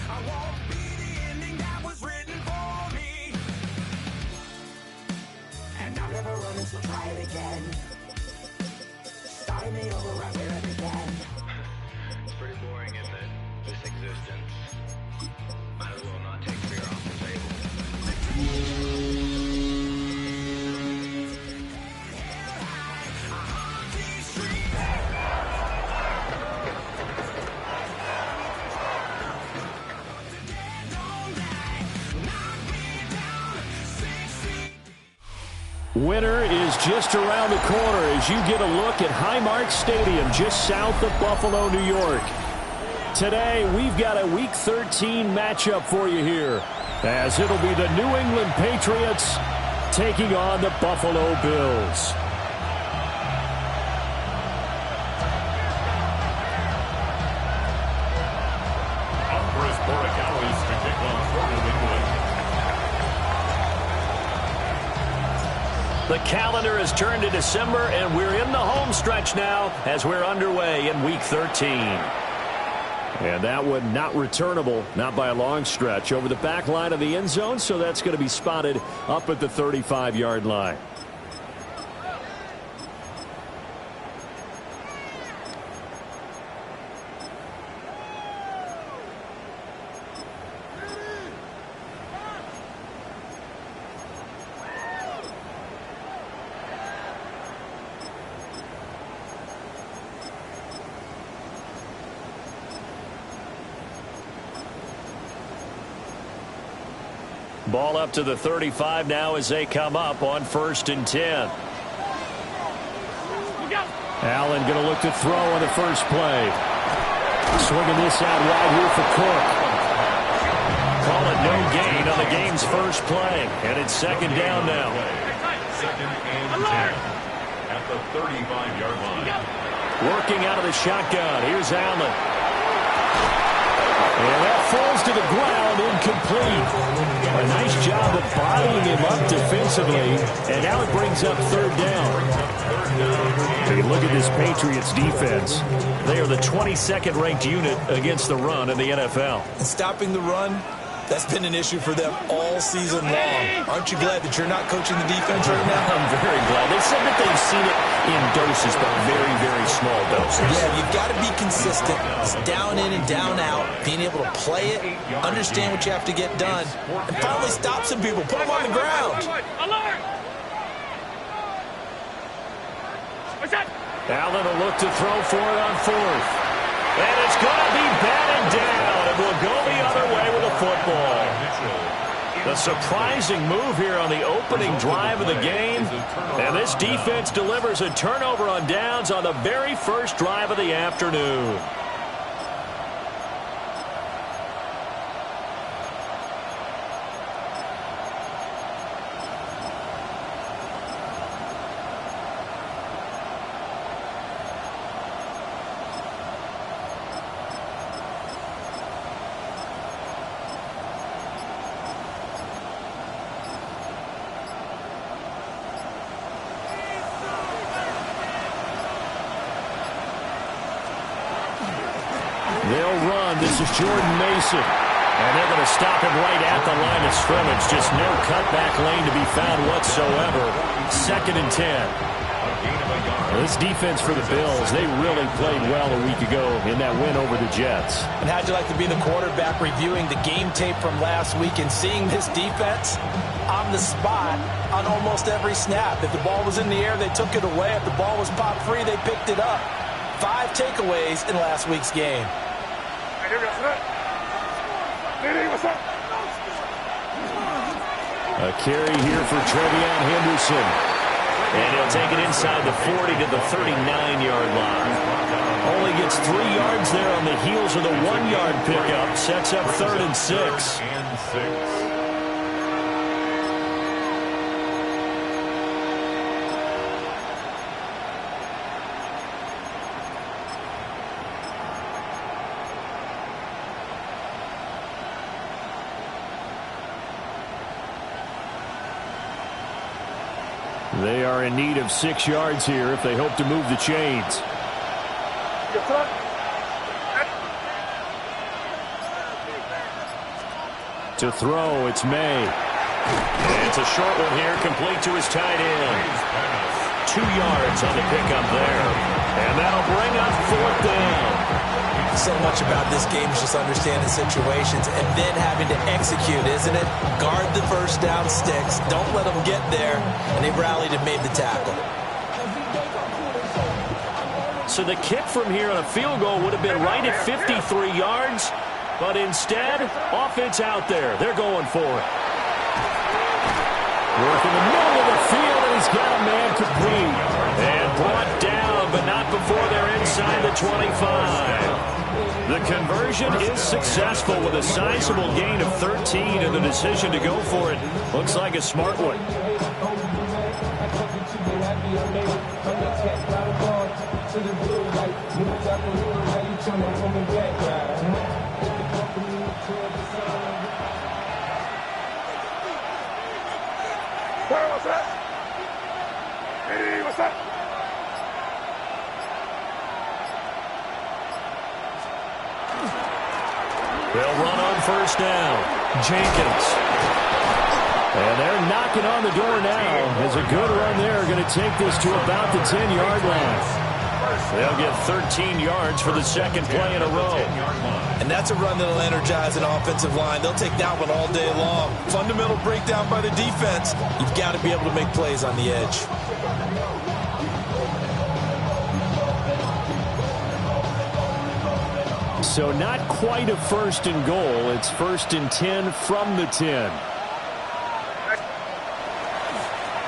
I won't be the ending that was written for me. And I'll never run, so try it again. Starting me over right where I began. It's pretty boring, isn't it? This existence. Might as well not take fear off the table. Winter is just around the corner as you get a look at Highmark Stadium just south of Buffalo, New York. Today, we've got a Week 13 matchup for you here, as it'll be the New England Patriots taking on the Buffalo Bills. The calendar has turned to December, and we're in the home stretch now as we're underway in Week 13. And that one not returnable, not by a long stretch, over the back line of the end zone, so that's going to be spotted up at the 35-yard line. Ball up to the 35 now as they come up on 1st and 10. Allen going to look to throw on the first play. Swinging this out wide here for Cook. Call it no gain on the game's first play. And it's 2nd down now. 2nd and 10 at the 35-yard line. Working out of the shotgun. Here's Allen. And that falls to the ground, incomplete. A nice job of bodying him up defensively, and now it brings up 3rd down. Hey, look at this Patriots defense. They are the 22nd ranked unit against the run in the NFL. Stopping the run, that's been an issue for them all season long. Aren't you glad that you're not coaching the defense right now? I'm very glad. They said that they've seen it in doses, but very, very small doses. Yeah, you've got to be consistent. It's down in and down out. Being able to play it, understand what you have to get done, and finally stop some people. Put them on the ground. Allen will look to throw for it on 4th. And it's going to be batted down. It will go the other way with the football. The surprising move here on the opening drive of the game. And this defense delivers a turnover on downs on the very first drive of the afternoon. They'll run. This is Jordan Mason. And they're going to stop him right at the line of scrimmage. Just no cutback lane to be found whatsoever. 2nd and 10. This defense for the Bills, they really played well a week ago in that win over the Jets. And how'd you like to be the quarterback reviewing the game tape from last week and seeing this defense on the spot on almost every snap? If the ball was in the air, they took it away. If the ball was popped free, they picked it up. 5 takeaways in last week's game. A carry here for Trevion Henderson. And he'll take it inside the 40 to the 39-yard line. Only gets 3 yards there on the heels of the 1-yard pickup. Sets up 3rd and 6. They are in need of 6 yards here if they hope to move the chains. To throw, it's May. And it's a short one here, complete to his tight end. 2 yards on the pickup there. And that'll bring up 4th down. So much about this game is just understanding situations and then having to execute, isn't it? Guard the first down sticks. Don't let them get there. And they rallied and made the tackle. So the kick from here on a field goal would have been right at 53 yards. But instead, offense out there. They're going for it. Work in the middle of the field, and he's got a man complete. And brought down, but not before they're inside the 25. The conversion is successful with a sizable gain of 13, and the decision to go for it looks like a smart one. They'll run on first down. Jenkins. And they're knocking on the door now. There's a good run there. Going to take this to about the 10-yard line. They'll get 13 yards for the second play in a row. And that's a run that'll energize an offensive line. They'll take that one all day long. Fundamental breakdown by the defense. You've got to be able to make plays on the edge. So not quite a 1st and goal. It's 1st and 10 from the 10.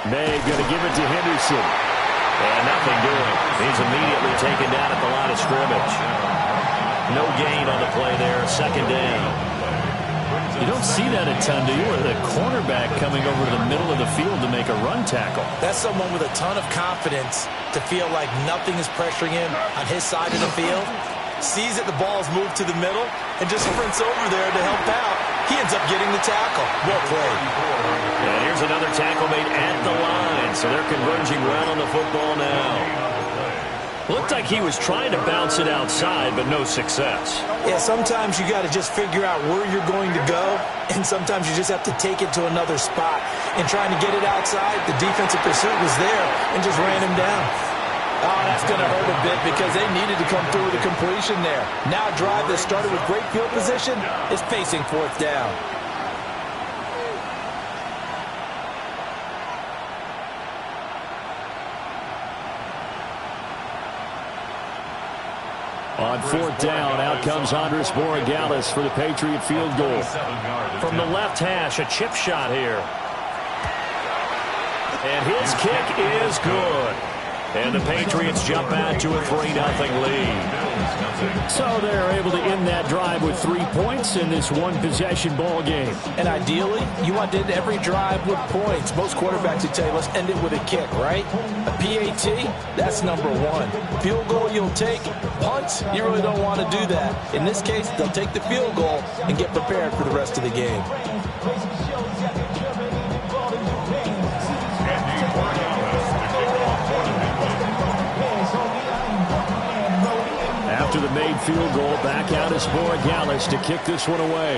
May going to give it to Henderson. And nothing doing. He's immediately taken down at the line of scrimmage. No gain on the play there. 2nd down. You don't see that a ton, do you? Or the cornerback coming over to the middle of the field to make a run tackle. That's someone with a ton of confidence to feel like nothing is pressuring him on his side of the field. Sees that the ball's moved to the middle and just sprints over there to help out. He ends up getting the tackle. Well played. And here's another tackle made at the line. So they're converging well on the football now. Looked like he was trying to bounce it outside, but no success. Yeah, sometimes you got to just figure out where you're going to go, and sometimes you just have to take it to another spot. And trying to get it outside, the defensive pursuit was there and just ran him down. Oh, that's going to hurt a bit because they needed to come through with a completion there. Now a drive that started with great field position is facing 4th down. On 4th down, out comes Andres Borregales for the Patriot field goal. From the left hash, a chip shot here. And his kick is good. And the Patriots jump out to a 3-0 lead. So they're able to end that drive with 3 points in this one-possession ball game. And ideally, you want to end every drive with points. Most quarterbacks would tell you, let's end it with a kick, right? A PAT, that's number 1. Field goal you'll take. Punts, you really don't want to do that. In this case, they'll take the field goal and get prepared for the rest of the game. After the made field goal, back out is Borregales to kick this one away.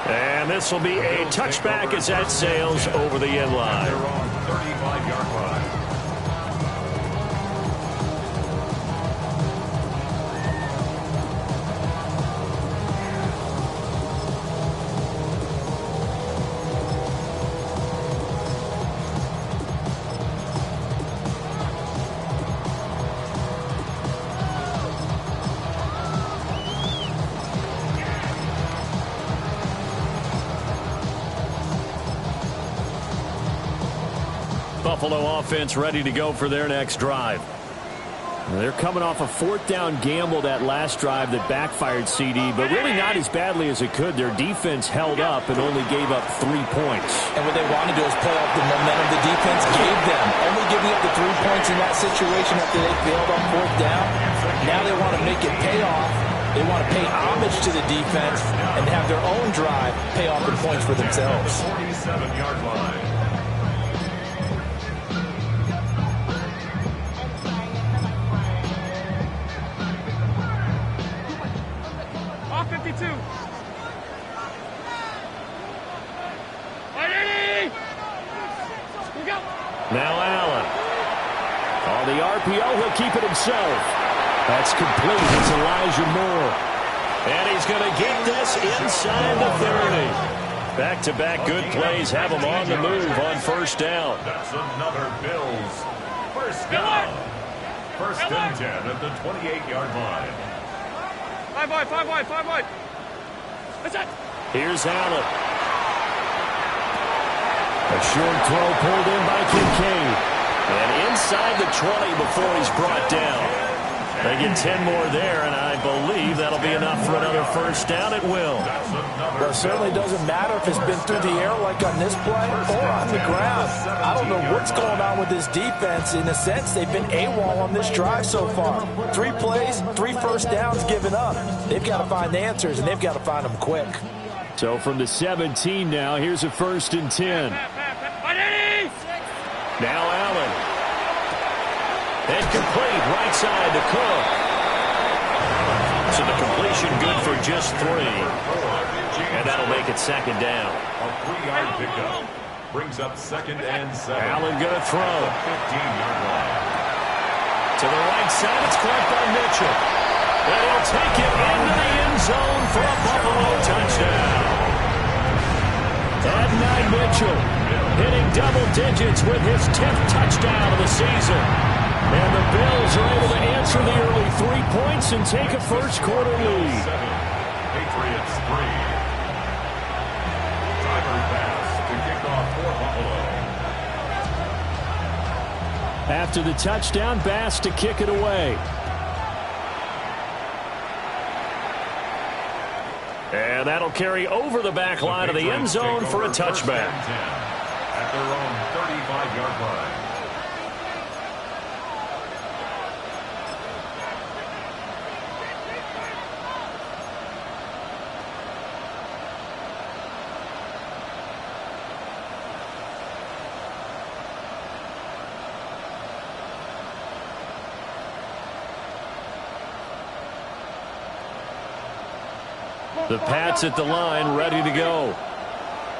And this will be a touchback as that sails over the end line. 35-yard line. Buffalo offense ready to go for their next drive. They're coming off a 4th down gamble that last drive that backfired CD, but really not as badly as it could. Their defense held up and only gave up 3 points. And what they want to do is play off the momentum the defense gave them. Only giving up the 3 points in that situation after they failed on 4th down. Now they want to make it pay off. They want to pay homage to the defense and have their own drive pay off in points for themselves. 47-yard line. Offense 52. Now Allen. On the RPO, he'll keep it himself. That's complete. It's Elijah Moore. And he's going to get this inside the 30. Back-to-back good plays have him on the move on first down. That's another Bills first down. First and 10 at the 28-yard line. 5 wide. That's it. Here's Allen. A short throw pulled in by Kincaid. And inside the 20 before he's brought down. They get 10 more there, and I believe that'll be enough for another first down. It will. Well, it certainly doesn't matter if it's been through the air like on this play or on the ground. I don't know what's going on with this defense. In a sense, they've been AWOL on this drive so far. 3 plays, 3 first downs given up. They've got to find the answers, and they've got to find them quick. So from the 17 now, here's a first and 10. Now Allen. And complete right side to Cook. So the completion good for just 3. And that'll make it second down. A 3-yard pickup brings up second and 7. Allen going to throw. 15-yard line. To the right side, it's caught by Mitchell. And he'll take it into the end zone for a Buffalo touchdown. And Mitchell hitting double digits with his 10th touchdown of the season. And the Bills are able to answer the early 3 points and take a first-quarter lead. 7, Patriots 3. Driver pass to kick off for Buffalo. After the touchdown, Bass to kick it away. And that'll carry over the back line of the end zone for a touchback. At their own 35-yard line. The Pats at the line, ready to go.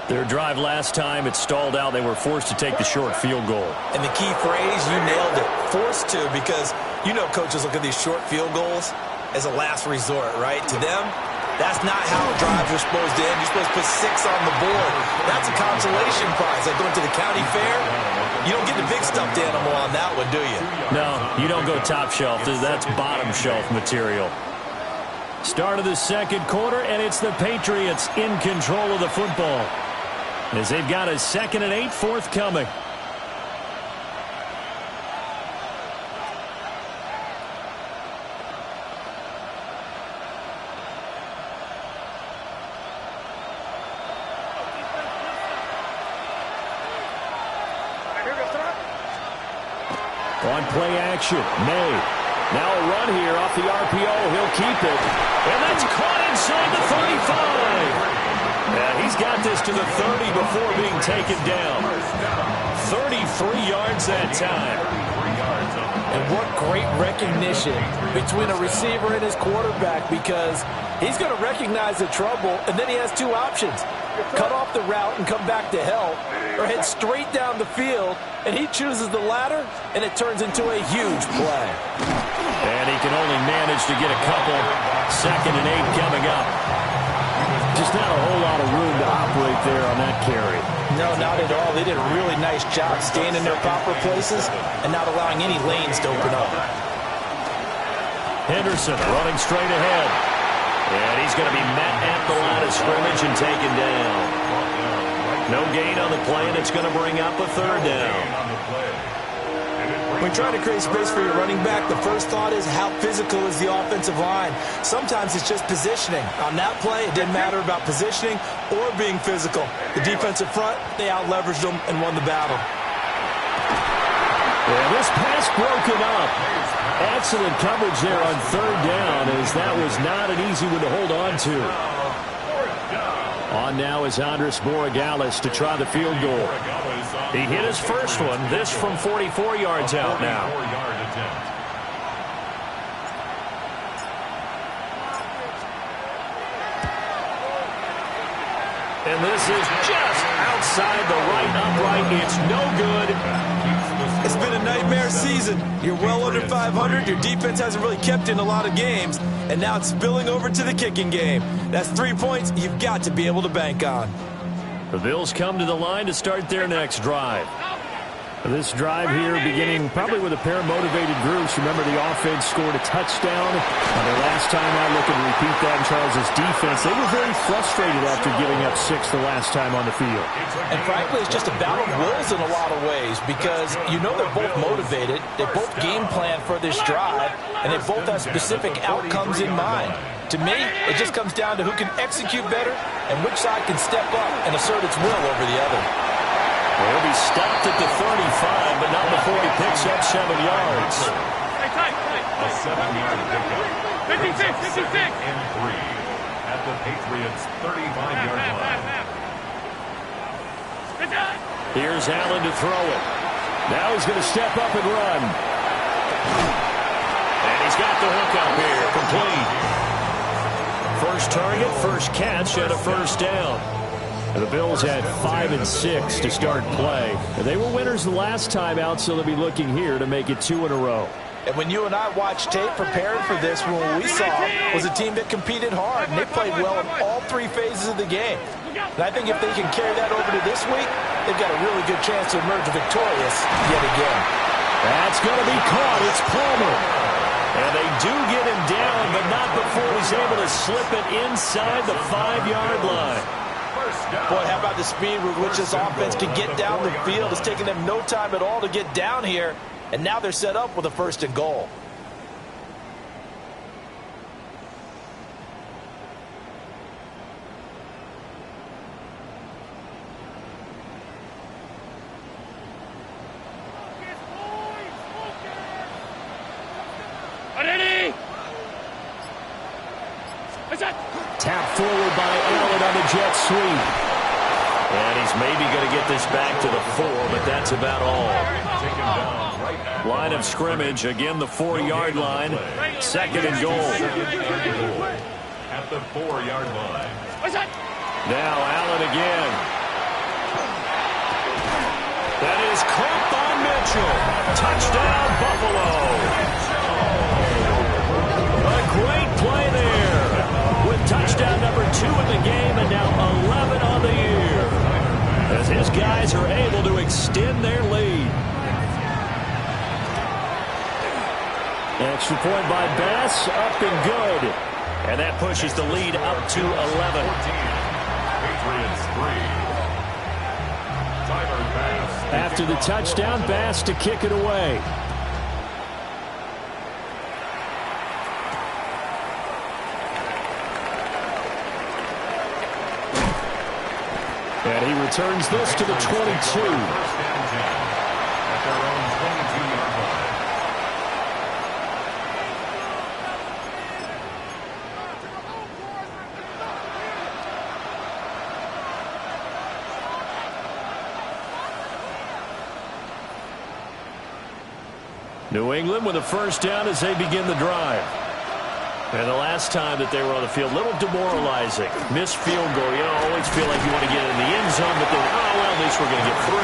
Their drive last time, it stalled out. They were forced to take the short field goal. And the key phrase, you nailed it, forced to, because you know coaches look at these short field goals as a last resort, right? To them, that's not how drives are supposed to end. You're supposed to put 6 on the board. That's a consolation prize. Like going to the county fair, you don't get the big stuffed animal on that one, do you? No, you don't go top shelf. That's bottom shelf material. Start of the second quarter, and it's the Patriots in control of the football as they've got a 2nd and 8 forthcoming. On play action, May. Now a run here off the RPO. He'll keep it. And that's caught inside the 35. Yeah, he's got this to the 30 before being taken down. 33 yards that time. And what great recognition between a receiver and his quarterback, because he's going to recognize the trouble, and then he has 2 options. Cut off the route and come back to help, or head straight down the field, and he chooses the latter, and it turns into a huge play. And he can only manage to get a couple. 2nd and 8 coming up. Just not a whole lot of room to operate there on that carry. No, not at all. They did a really nice job staying in their proper places and not allowing any lanes to open up. Henderson running straight ahead. And he's going to be met at the line of scrimmage and taken down. No gain on the play, and it's going to bring up a 3rd down. When trying to create space for your running back, the first thought is how physical is the offensive line. Sometimes it's just positioning. On that play, it didn't matter about positioning or being physical. The defensive front, they out-leveraged them and won the battle. Yeah, this pass broken up. Excellent coverage there on 3rd down, as that was not an easy one to hold on to. On now is Andres Borregales to try the field goal. He hit his first one, this from 44 yards out now. And this is just outside the right upright. It's no good. It's been a nightmare season. You're well under 500. Your defense hasn't really kept in a lot of games. And now it's spilling over to the kicking game. That's 3 points you've got to be able to bank on. The Bills come to the line to start their next drive. This drive here beginning probably with a pair of motivated groups. Remember, the offense scored a touchdown. Their last time out, looking to repeat that in Charles' defense. They were very frustrated after giving up 6 the last time on the field. And frankly, it's just a battle of wills in a lot of ways because you know they're both motivated. They both game plan for this drive, and they both have specific outcomes in mind. To me, it just comes down to who can execute better and which side can step up and assert its will over the other. He'll be stopped at the 35, but not before he picks up 7 yards. A 7-yard pickup. 56. And 3 at the Patriots' 35-yard line. Here's Allen to throw it. Now he's going to step up and run. And he's got the hook up here, complete. First target, first catch, and a first down. The Bills had 5 and 6 to start play. They were winners the last time out, so they'll be looking here to make it 2 in a row. And when you and I watched tape preparing for this, what we saw was a team that competed hard, and they played well in all 3 phases of the game. And I think if they can carry that over to this week, they've got a really good chance to emerge victorious yet again. That's going to be caught. It's Palmer. And they do get him down, but not before he's able to slip it inside the 5-yard line. Boy, how about the speed with which this offense can get down the field? It's taken them no time at all to get down here, and now they're set up with a 1st and goal. Tap forward by Allen on the jet sweep. And he's maybe going to get this back to the 4, but that's about all. Line of scrimmage, again the 4-yard line. 2nd and goal. At the 4-yard line. Now Allen again. That is caught by Mitchell. Touchdown, Buffalo. A great play there. With touchdown number 2 in the game and now 11 on the year. As his guys are able to extend their lead. Extra point by Bass, up and good. And that pushes the lead up to 11. Patriots 3. Tyler Bass. After the touchdown, Bass to kick it away. And he returns this to the 22. First and 10 at their own 22-yard line. New England with a first down as they begin the drive. And the last time that they were on the field, a little demoralizing. Missed field goal. You know, always feel like you want to get in the end zone, but then, oh, well, at least we're going to get 3.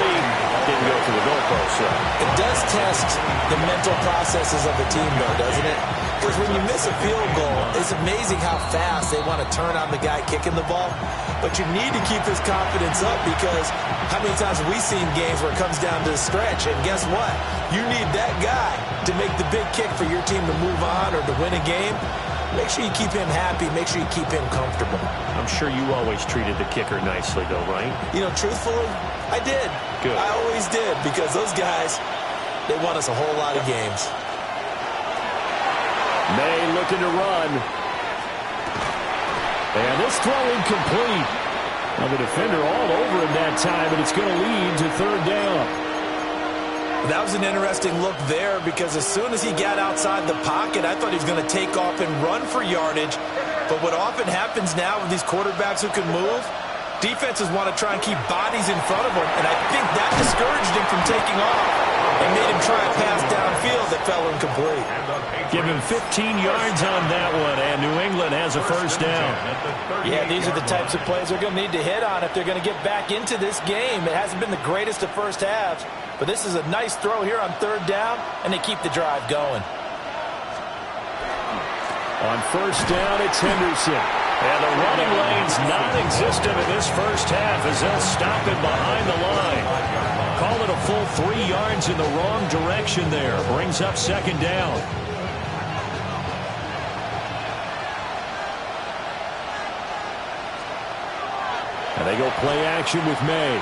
Didn't go to the goalpost. So. It does test the mental processes of the team, though, doesn't it? Because when you miss a field goal, it's amazing how fast they want to turn on the guy kicking the ball. But you need to keep his confidence up because how many times have we seen games where it comes down to the stretch? And guess what? You need that guy to make the big kick for your team to move on or to win a game. Make sure you keep him happy. Make sure you keep him comfortable. I'm sure you always treated the kicker nicely, though, right? You know, truthfully, I did. Good. I always did because those guys, they won us a whole lot of games. May looking to run. And this throw incomplete. Now the defender all over him that time, and it's going to lead to 3rd down. That was an interesting look there because as soon as he got outside the pocket, I thought he was going to take off and run for yardage. But what often happens now with these quarterbacks who can move, defenses want to try and keep bodies in front of them, and I think that discouraged him from taking off. and made him try a pass downfield that fell incomplete. Give him 15 yards on that one, and New England has a first down. Yeah, these are the types of plays they're going to need to hit on if they're going to get back into this game. It hasn't been the greatest of first halves, but this is a nice throw here on third down, and they keep the drive going. On first down, it's Henderson. And the running lane's non-existent in this first half as they'll stop him behind the line. Call it a full 3 yards in the wrong direction there. Brings up second down. And they go play action with May.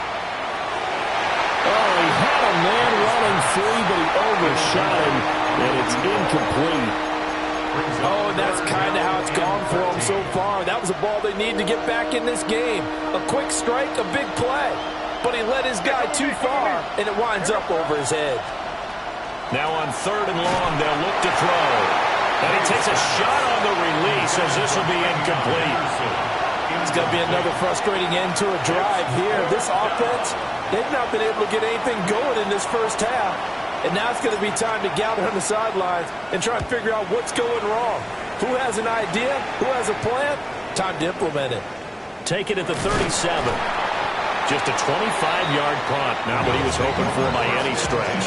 Oh, he had a man running free, but he overshot him, and it's incomplete. Oh, and that's kind of how it's gone for them so far. That was a ball they need to get back in this game. A quick strike, a big play. But he led his guy too far, and it winds up over his head. Now on third and long, they'll look to throw. And he takes a shot on the release as this will be incomplete. It's going to be another frustrating end to a drive here. This offense, they've not been able to get anything going in this first half. And now it's going to be time to gather on the sidelines and try and figure out what's going wrong. Who has an idea? Who has a plan? Time to implement it. Take it at the 37. Just a 25-yard punt. Not what he was hoping for by any stretch.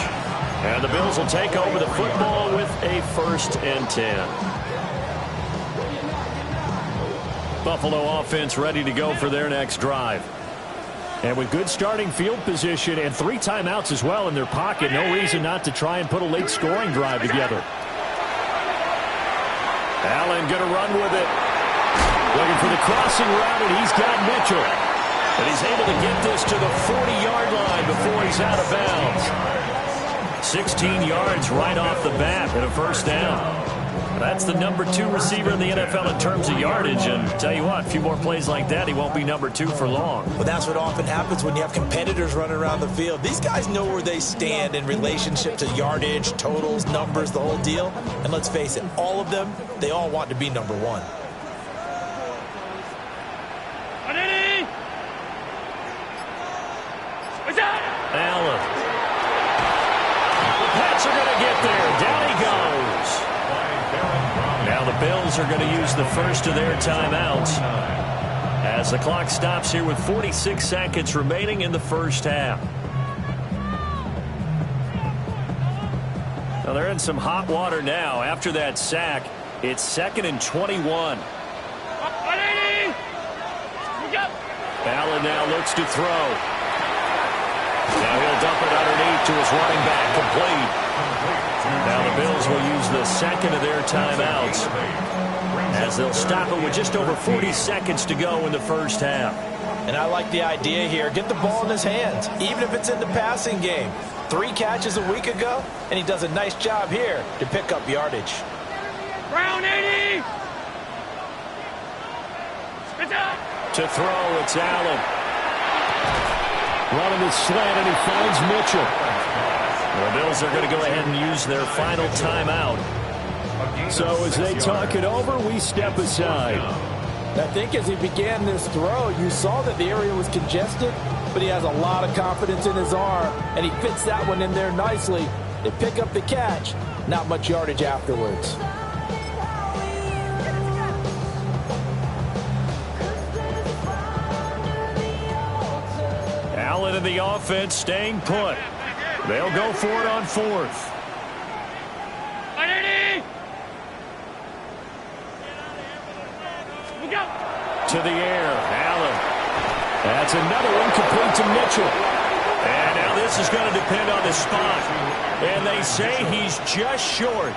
And the Bills will take over the football with a 1st and 10. Buffalo offense ready to go for their next drive. And with good starting field position and 3 timeouts as well in their pocket, no reason not to try and put a late scoring drive together. Allen going to run with it. Looking for the crossing route, and he's got Mitchell. And he's able to get this to the 40-yard line before he's out of bounds. 16 yards right off the bat and a first down. That's the number 2 receiver in the NFL in terms of yardage. And tell you what, a few more plays like that, he won't be number 2 for long. Well, that's what often happens when you have competitors running around the field. These guys know where they stand in relationship to yardage, totals, numbers, the whole deal. And let's face it, all of them, they all want to be number 1. Allen. The Pats are going to get there. Down he goes. Now the Bills are going to use the first of their timeouts as the clock stops here with 46 seconds remaining in the first half. Now they're in some hot water now. After that sack, it's 2nd and 21. Allen now looks to throw. Now he'll dump it underneath to his running back, complete. Now the Bills will use the second of their timeouts as they'll stop it with just over 40 seconds to go in the first half. And I like the idea here. Get the ball in his hands, even if it's in the passing game. 3 catches a week ago, and he does a nice job here to pick up yardage. Brown 80! To throw, it's Allen. Running the slant, and he finds Mitchell. The Bills are going to go ahead and use their final timeout. So as they talk it over, we step aside. I think as he began this throw, you saw that the area was congested, but he has a lot of confidence in his arm, and he fits that one in there nicely. They pick up the catch, not much yardage afterwards. Allen in the offense staying put. They'll go for it on 4th. To the air, Allen. That's another one complete to Mitchell. And now this is going to depend on the spot. And they say he's just short.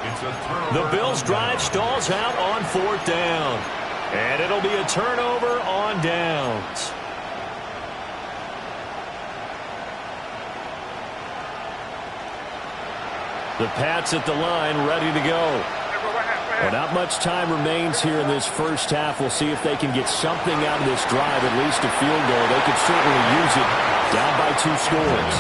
The Bills' drive stalls out on 4th down. And it'll be a turnover on downs. The Pats at the line, ready to go. Well, not much time remains here in this first half. We'll see if they can get something out of this drive, at least a field goal. They could certainly use it down by 2 scores.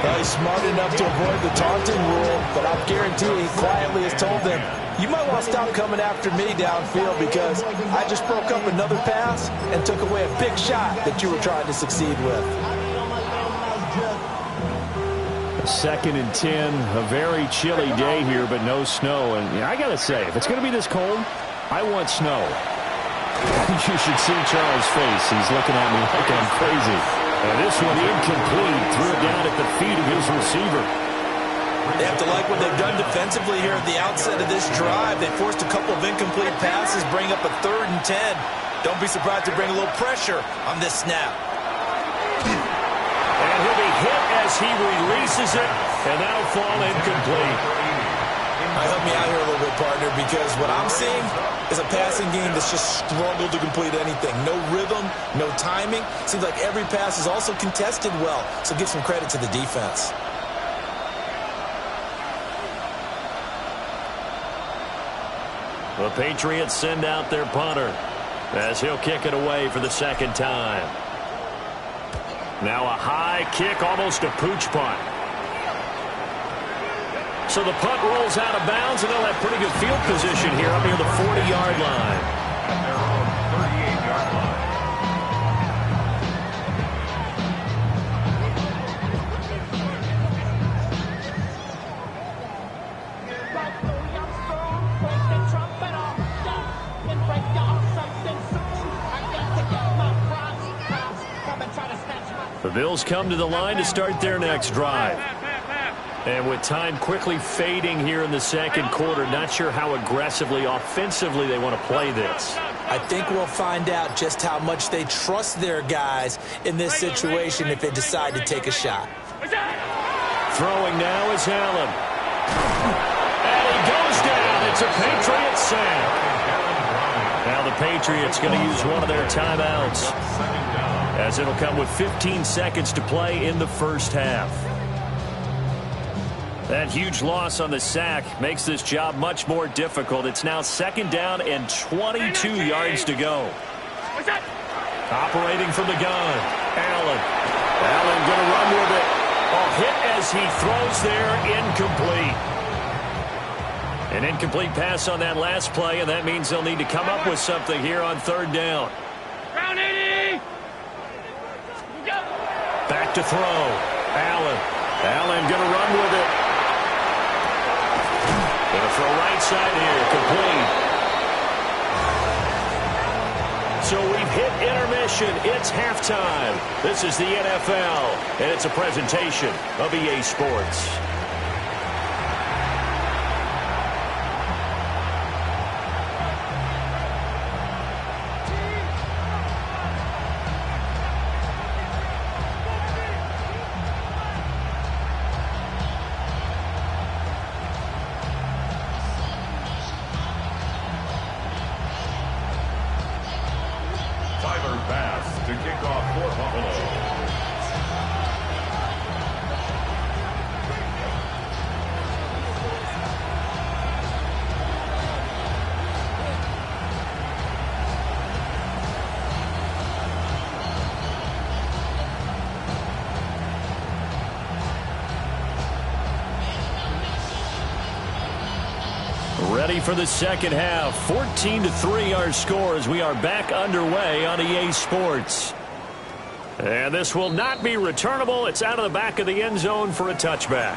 Well, he's smart enough to avoid the taunting rule, but I guarantee he quietly has told them, you might want to stop coming after me downfield because I just broke up another pass and took away a big shot that you were trying to succeed with. 2nd and 10, a very chilly day here, but no snow. And I got to say, if it's going to be this cold, I want snow. You should see Charles' face. He's looking at me like I'm crazy. And this one incomplete. Threw it down at the feet of his receiver. They have to like what they've done defensively here at the outset of this drive. They forced a couple of incomplete passes, bring up a 3rd and 10. Don't be surprised to bring a little pressure on this snap. And he'll be hit as he releases it, and that'll fall incomplete. Help me out here a little bit, partner, because what I'm seeing is a passing game that's just struggled to complete anything. No rhythm, no timing. Seems like every pass is also contested well, so give some credit to the defense. The Patriots send out their punter as he'll kick it away for the 2nd time. Now a high kick, almost a pooch punt. So the punt rolls out of bounds, and they'll have pretty good field position here up near the 40-yard line. At their own 38-yard line. The Bills come to the line to start their next drive. And with time quickly fading here in the 2nd quarter, not sure how aggressively, offensively they want to play this. I think we'll find out just how much they trust their guys in this situation if they decide to take a shot. Throwing now is Allen. And he goes down. It's a Patriot sack. Now the Patriots going to use one of their timeouts, as it'll come with 15 seconds to play in the 1st half. That huge loss on the sack makes this job much more difficult. It's now 2nd down and 22 yards to go. Operating from the gun, Allen. Allen going to run with it. A hit as he throws there, incomplete. An incomplete pass on that last play, and that means they'll need to come up with something here on 3rd down. Round 80. Back to throw. Allen. Allen going to run with it. Going to throw right side here. Complete. So we've hit intermission. It's halftime. This is the NFL, and it's a presentation of EA Sports. To kick off for Buffalo. Ready for the 2nd half. 14-3 our score as we are back underway on EA Sports. And this will not be returnable. It's out of the back of the end zone for a touchback.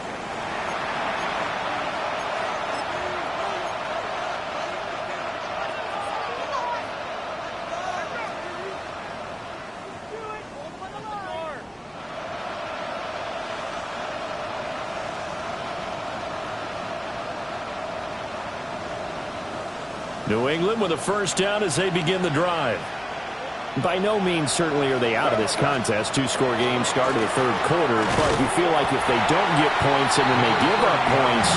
New England with a 1st down as they begin the drive. By no means certainly are they out of this contest. 2-score game start of the 3rd quarter, but you feel like if they don't get points and then they give up points,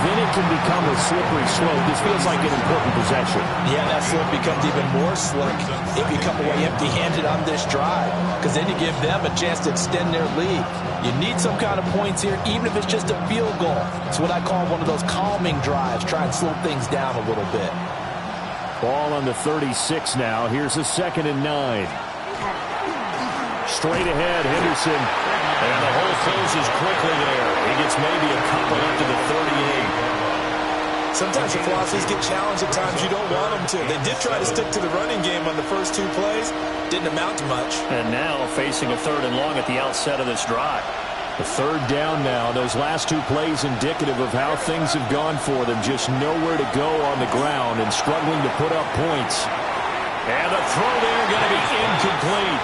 then it can become a slippery slope. This feels like an important possession. Yeah, that slope becomes even more slick if you come away empty-handed on this drive, because then you give them a chance to extend their lead. You need some kind of points here, even if it's just a field goal. It's what I call one of those calming drives. Try and slow things down a little bit. Ball on the 36 now. Here's a 2nd and 9. Straight ahead, Henderson. And the hole closes quickly there. He gets maybe a couple up to the 38. Sometimes your philosophies get challenged at times you don't want them to. They did try to stick to the running game on the first 2 plays. Didn't amount to much. And now facing a 3rd and long at the outset of this drive. A third down now. Those last two plays indicative of how things have gone for them. Just nowhere to go on the ground and struggling to put up points. And the throw there going to be incomplete.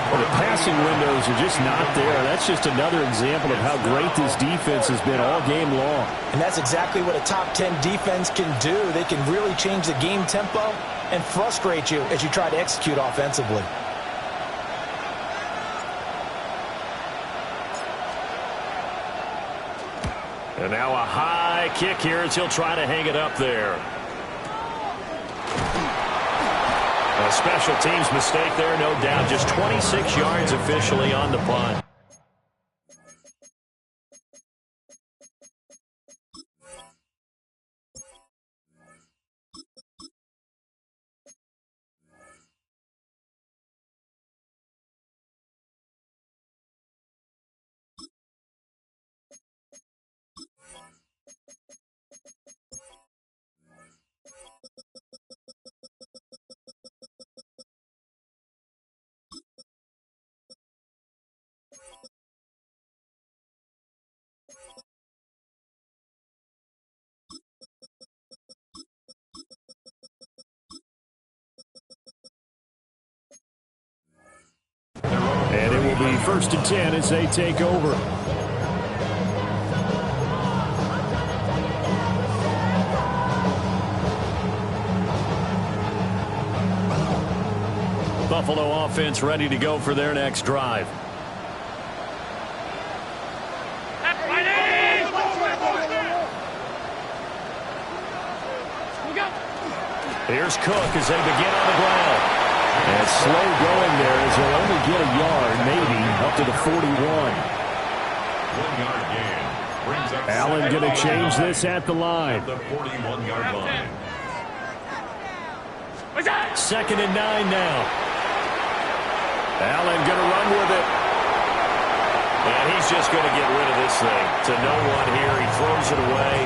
Well, the passing windows are just not there. That's just another example of how great this defense has been all game long. And that's exactly what a top 10 defense can do. They can really change the game tempo and frustrate you as you try to execute offensively. And now a high kick here as he'll try to hang it up there. A special teams mistake there, no doubt. Just 26 yards officially on the punt. And it will be 1st and 10 as they take over. Buffalo offense ready to go for their next drive. Here's Cook as they begin on the ground. And slow going there as they'll only get a yard, maybe, up to the 41. 1 yard gain. Brings up Allen going to change this at the line. the 41-yard line. 2nd and 9 now. Allen going to run with it. And he's just going to get rid of this thing. To no one here. He throws it away.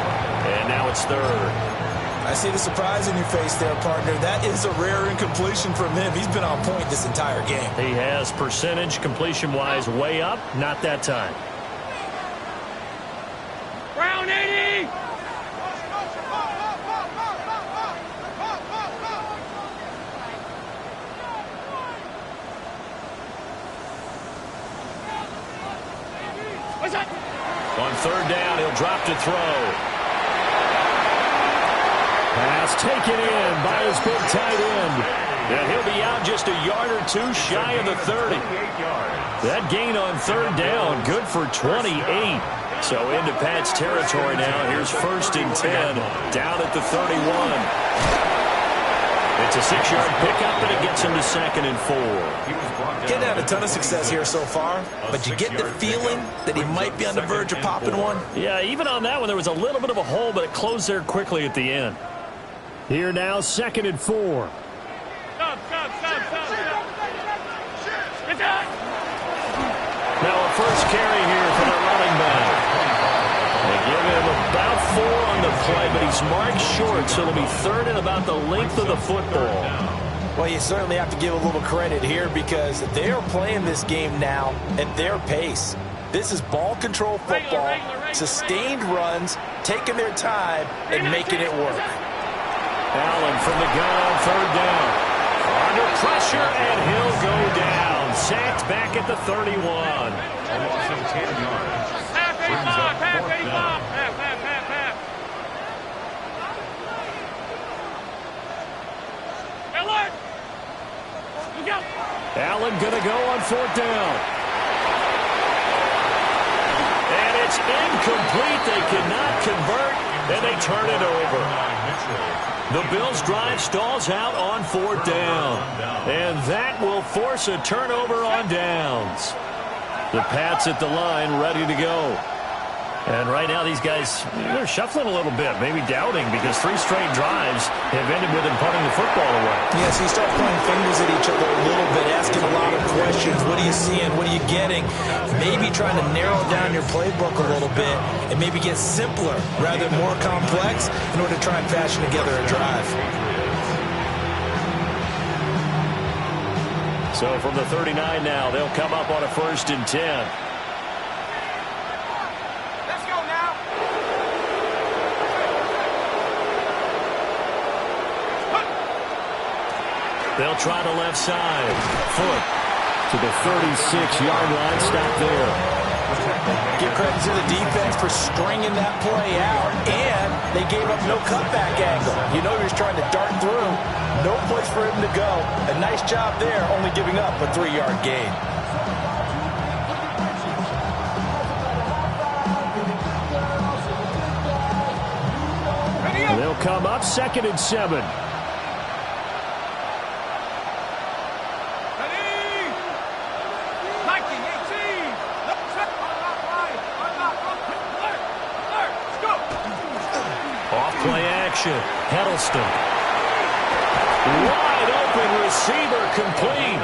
And now it's 3rd. I see the surprise in your face there, partner. That is a rare incompletion from him. He's been on point this entire game. He has percentage completion-wise way up. Not that time. Brown 80! What's that? On 3rd down, he'll drop to throw. Pass taken in by his big tight end. And he'll be out just a yard or two shy of the 30. That gain on 3rd down, good for 28. So into Pat's territory now. Here's 1st and 10, down at the 31. It's a 6-yard pickup, and it gets him to 2nd and 4. Getting had a ton of success here so far, but you get the feeling that he might be on the verge of popping one. Yeah, even on that one, there was a little bit of a hole, but it closed there quickly at the end. Here now, 2nd and 4. Stop. Now a first carry here for the running back. They give him about 4 on the play, but he's marked short, so it'll be 3rd and about the length of the football. Well, you certainly have to give a little credit here because they are playing this game now at their pace. This is ball control football, sustained runs, taking their time, and making it work. Allen from the gun on 3rd down. Under pressure, and he'll go down. Sacked back at the 31. Almost 10 yards. Half 85, half 85. Half. Miller! Look out! Allen going to go on 4th down. And it's incomplete. They cannot convert, and they turn it over. The Bills' drive stalls out on 4th down. And that will force a turnover on downs. The Pats at the line ready to go. And right now these guys, they're shuffling a little bit, maybe doubting because 3 straight drives have ended with them punting the football away. Yeah, so you start pointing fingers at each other a little bit, asking a lot of questions. What are you seeing? What are you getting? Maybe trying to narrow down your playbook a little bit and maybe get simpler rather than more complex in order to try and fashion together a drive. So from the 39 now, they'll come up on a 1st and 10. They'll try the left side. Foot to the 36-yard line. Stop there. Give credit to the defense for stringing that play out, and they gave up no cutback angle. You know he was trying to dart through. No place for him to go. A nice job there, only giving up a 3-yard gain. And they'll come up 2nd and 7. Play action. Heddleston. Wide open receiver complete.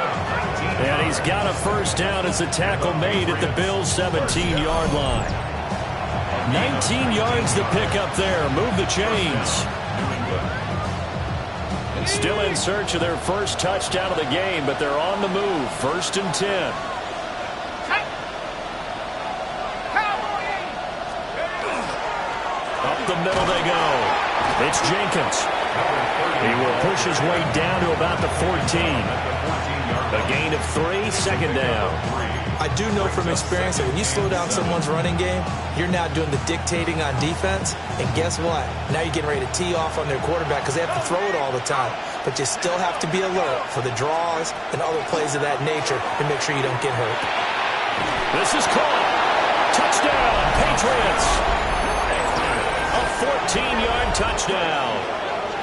And he's got a first down as the tackle made at the Bills' 17-yard line. 19 yards to pick up there. Move the chains. Still in search of their first touchdown of the game, but they're on the move. 1st and 10. Up the middle they go. It's Jenkins. He will push his way down to about the 14. A gain of 3, 2nd down. I do know from experience that when you slow down someone's running game, you're now doing the dictating on defense. And guess what? Now you're getting ready to tee off on their quarterback because they have to throw it all the time. But you still have to be alert for the draws and other plays of that nature to make sure you don't get hurt. This is caught. Touchdown, Patriots. A 14-yard touchdown.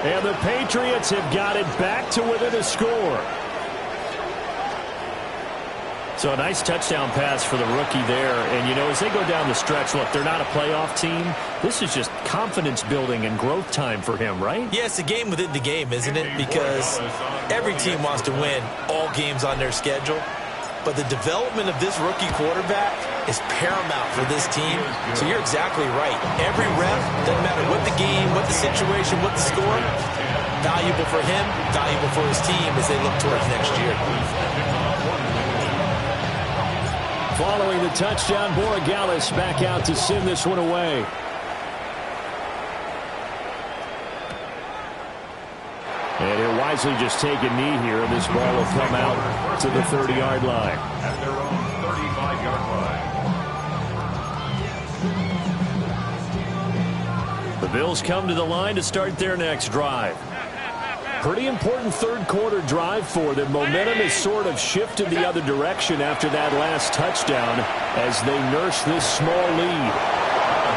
And the Patriots have got it back to within a score. So a nice touchdown pass for the rookie there. And, you know, as they go down the stretch, look, they're not a playoff team. This is just confidence building and growth time for him, right? Yeah, it's a game within the game, isn't it? Because every team wants to win all games on their schedule. But the development of this rookie quarterback is paramount for this team. So you're exactly right. Every rep, doesn't matter what the game, what the situation, what the score, valuable for him, valuable for his team as they look towards next year. Following the touchdown, Borregales back out to send this one away. And he'll wisely just take a knee here, and this ball will come out to the 30-yard line. At their own 35-yard line. The Bills come to the line to start their next drive. Pretty important third-quarter drive for them. Momentum has sort of shifted the other direction after that last touchdown as they nurse this small lead.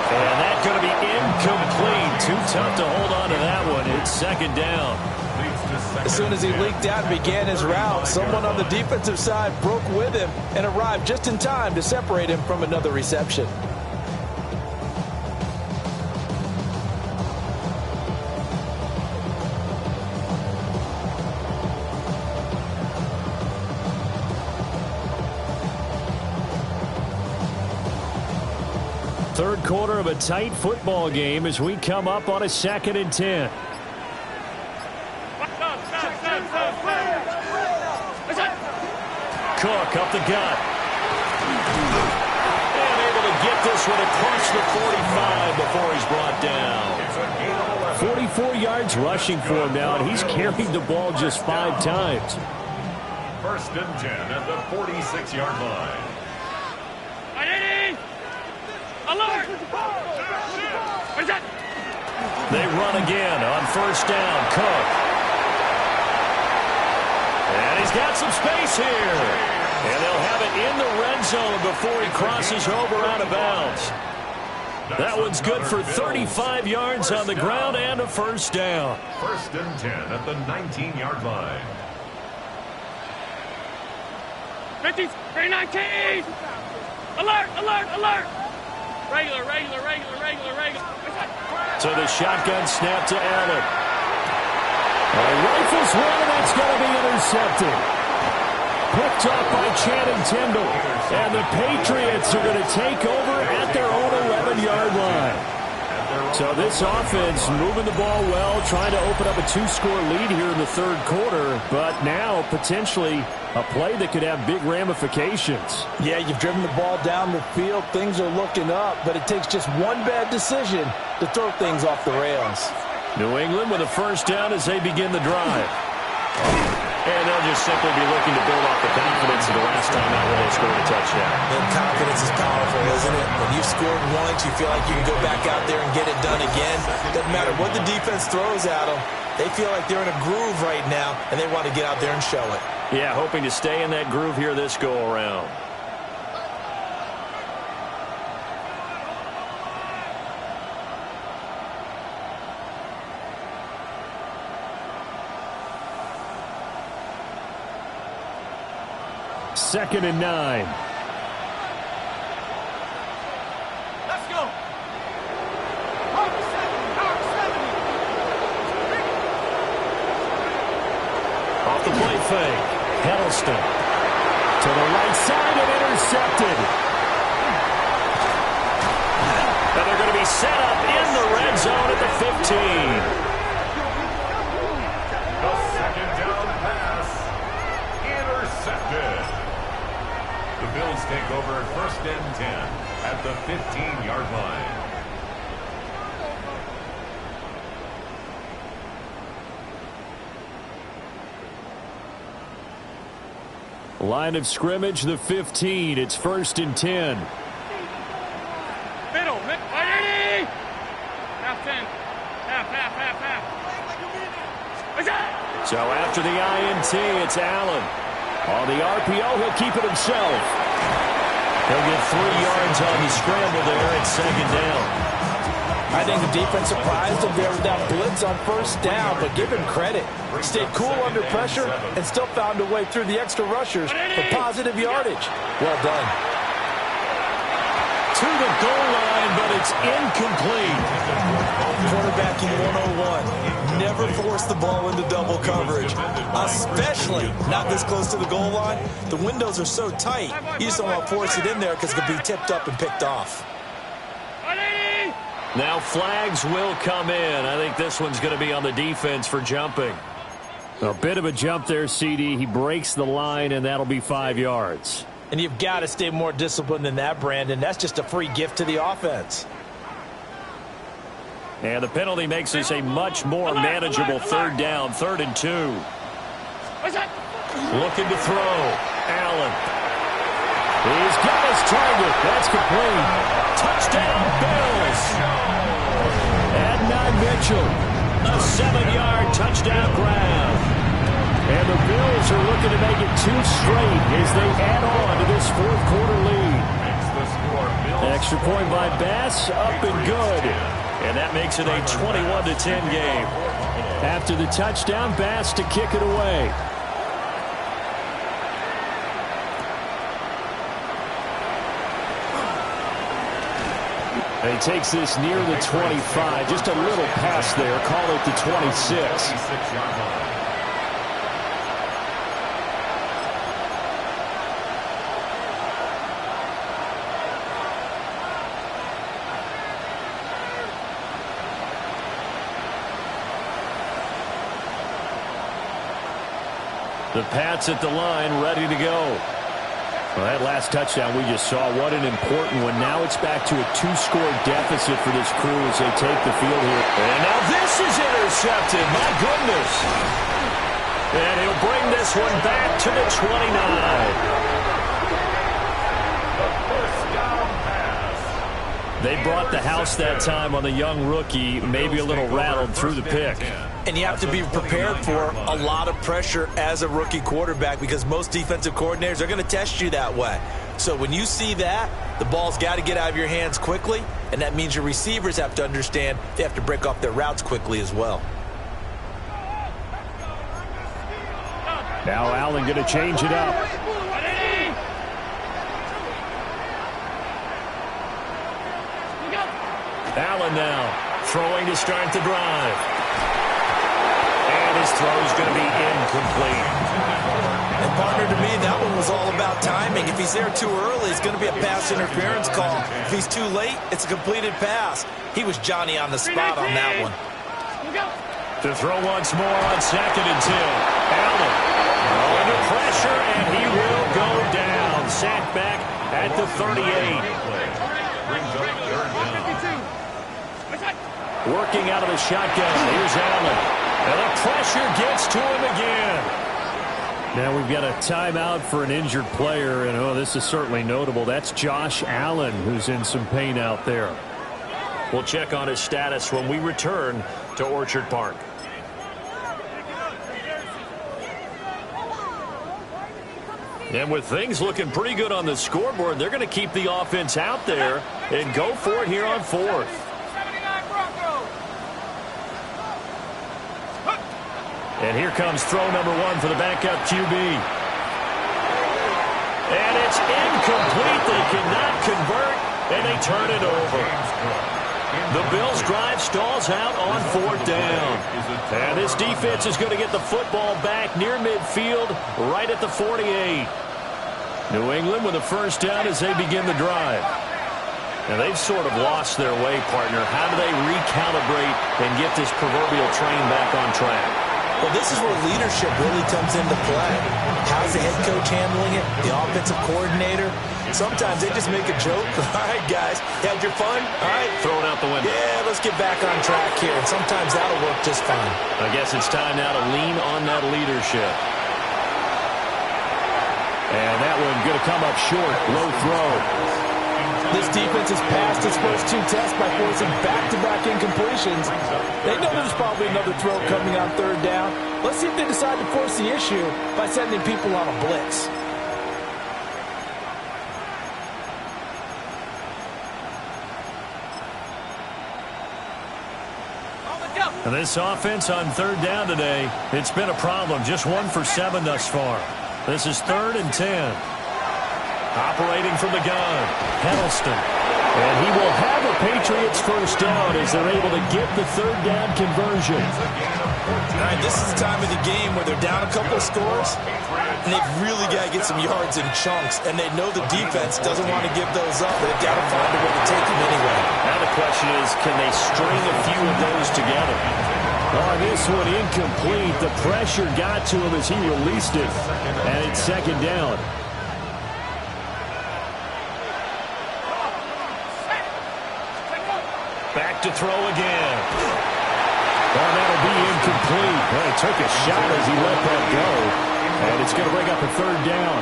And that's going to be incomplete. Too tough to hold on to that one. It's 2nd down. As soon as he leaked out and began his route, someone on the defensive side broke with him and arrived just in time to separate him from another reception. Third quarter of a tight football game as we come up on a 2nd and 10. Cook up the gut. And able to get this one across the 45 before he's brought down. 44 yards rushing for him now, and he's carried the ball just 5 times. 1st and 10 at the 46-yard line. Alert! They run again on 1st down. Cook. And he's got some space here. And they'll have it in the red zone before he crosses over out of bounds. That one's good for 35 yards on the ground and a 1st down. 1st and 10 at the 19-yard line. 50, 319! Alert, alert, alert! Regular. So the shotgun snap to Allen. Rifles one, and that's going to be intercepted. Picked up by Channing Tindall. And the Patriots are going to take over at their own 11-yard line. So this offense moving the ball well, trying to open up a 2-score lead here in the third quarter, but now potentially a play that could have big ramifications. Yeah, you've driven the ball down the field. Things are looking up, but it takes just one bad decision to throw things off the rails. New England with a 1st down as they begin the drive. simply be looking to build off the confidence of the last time out when they scored a touchdown. And confidence is powerful, isn't it? When you've scored once, you feel like you can go back out there and get it done again. Doesn't matter what the defense throws at them. They feel like they're in a groove right now, and they want to get out there and show it. Yeah, hoping to stay in that groove here this go-around. Second and 9. Let's go. Off the play fake. Hiddleston to the right side and intercepted. And they're going to be set up in the red zone at the 15. The second down pass. Intercepted. The Bills take over first and 10 at the 15-yard line. Line of scrimmage, the 15. It's first and 10. Middle. Ready? Half 10. Half. So after the INT, it's Allen. On the RPO, he'll keep it himself. He'll get 3 yards on the scramble there at second down. I think the defense surprised him there with that blitz on first down, but give him credit. Stayed cool under pressure and still found a way through the extra rushers for positive yardage. Well done. To the goal line, but it's incomplete. Quarterbacking 101. Never force the ball into double coverage, especially not this close to the goal line. The windows are so tight, you just don't want to force it in there because it could be tipped up and picked off. Now flags will come in. I think this one's going to be on the defense for jumping. A bit of a jump there, CD. He breaks the line, and that'll be 5 yards. And you've got to stay more disciplined than that, Brandon. That's just a free gift to the offense. And the penalty makes this a much more manageable third down, 3rd and 2. Looking to throw. Allen. He's got his target. That's complete. Touchdown, Bills. Adnan Mitchell. A 7-yard touchdown grab. And the Bills are looking to make it 2 straight as they add on to this fourth-quarter lead. Extra point by Bass, up and good. And that makes it a 21-10 game. After the touchdown, Bass to kick it away. And he takes this near the 25. Just a little pass there. Call it the 26. The Pats at the line, ready to go. Well, that last touchdown we just saw, what an important one. Now it's back to a 2-score deficit for this crew as they take the field here. And now this is intercepted. My goodness. And he'll bring this one back to the 29. They brought the house that time on the young rookie, maybe a little rattled through the pick. And you have to be prepared for a lot of pressure as a rookie quarterback because most defensive coordinators are going to test you that way. So when you see that, the ball's got to get out of your hands quickly, and that means your receivers have to understand they have to break off their routes quickly as well. Now Allen going to change it up. Allen now throwing to start the drive. And his throw's going to be incomplete. And partner, to me, that one was all about timing. If he's there too early, it's going to be a pass interference call. If he's too late, it's a completed pass. He was Johnny on the spot on that one. To throw once more on 2nd and 2. Allen under pressure, and he will go down. Sacked back at the 38. Working out of the shotgun. Here's Allen. And the pressure gets to him again. Now we've got a timeout for an injured player, and oh, this is certainly notable. That's Josh Allen, who's in some pain out there. We'll check on his status when we return to Orchard Park. And with things looking pretty good on the scoreboard, they're going to keep the offense out there and go for it here on fourth. And here comes throw number one for the backup QB. And it's incomplete. They cannot convert, and they turn it over. The Bills' drive stalls out on fourth down. And this defense is going to get the football back near midfield, right at the 48. New England with a first down as they begin the drive. Now, they've sort of lost their way, partner. How do they recalibrate and get this proverbial train back on track? Well, this is where leadership really comes into play. How's the head coach handling it? The offensive coordinator? Sometimes they just make a joke. All right, guys, had your fun? All right. Throw it out the window. Yeah, let's get back on track here. And sometimes that'll work just fine. I guess it's time now to lean on that leadership. And that one going to come up short. Low throw. This defense has passed its first two tests by forcing back-to-back incompletions. They know there's probably another throw coming on third down. Let's see if they decide to force the issue by sending people on a blitz. And this offense on third down today, it's been a problem. Just 1 for 7 thus far. This is 3rd and 10. Operating from the gun, Huddleston. And he will have a Patriots first down as they're able to get the third down conversion. All right, this is the time of the game where they're down a couple of scores, and they've really got to get some yards in chunks, and they know the defense doesn't want to give those up. They've got to find a way to take them anyway. Now the question is, can they string a few of those together? Oh, this one incomplete. The pressure got to him as he released it, and it's second down. Back to throw again. Well, that'll be incomplete. Well, he took a shot as he let that go. And it's going to bring up a third down.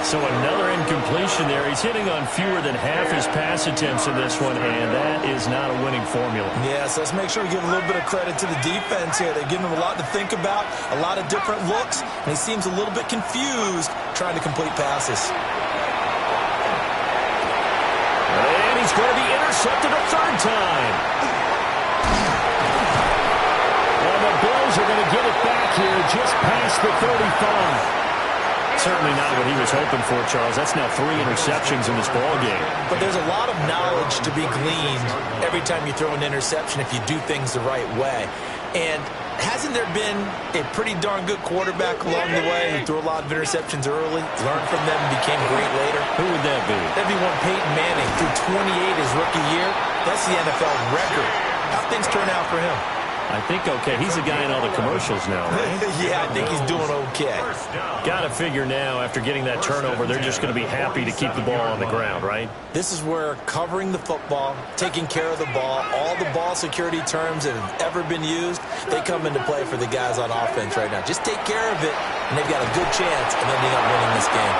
So another incompletion there. He's hitting on fewer than half his pass attempts in this one, and that is not a winning formula. Yes, let's make sure we give a little bit of credit to the defense here. They're giving him a lot to think about, a lot of different looks, and he seems a little bit confused trying to complete passes. And he's going to be intercepted a third time. And the Bills are going to get it back here just past the 35. Certainly not what he was hoping for, Charles. That's now 3 interceptions in this ball game. But there's a lot of knowledge to be gleaned every time you throw an interception if you do things the right way. And hasn't there been a pretty darn good quarterback along the way who threw a lot of interceptions early, learned from them, and became great later? Who would that be? That'd be one Peyton Manning. Threw 28 his rookie year. That's the NFL record. How'd things turn out for him? I think okay. He's the guy in all the commercials now, right? Yeah, I think he's doing okay. Got to figure now, after getting that turnover, they're just going to be happy to keep the ball on the ground, right? This is where covering the football, taking care of the ball, all the ball security terms that have ever been used, they come into play for the guys on offense right now. Just take care of it, and they've got a good chance of ending up winning this game.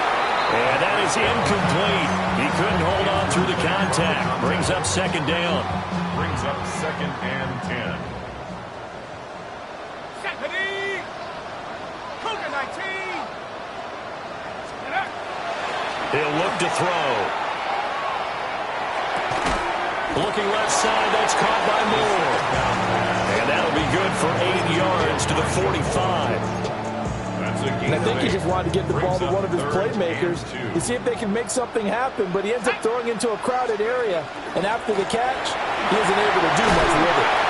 And that is incomplete. He couldn't hold on through the contact. Brings up second down. Brings up 2nd and 10. He'll look to throw. Looking left side, that's caught by Moore. And that'll be good for 8 yards to the 45. And I think he just wanted to get the ball to one of his playmakers to see if they can make something happen, but he ends up throwing into a crowded area, and after the catch, he isn't able to do much with it.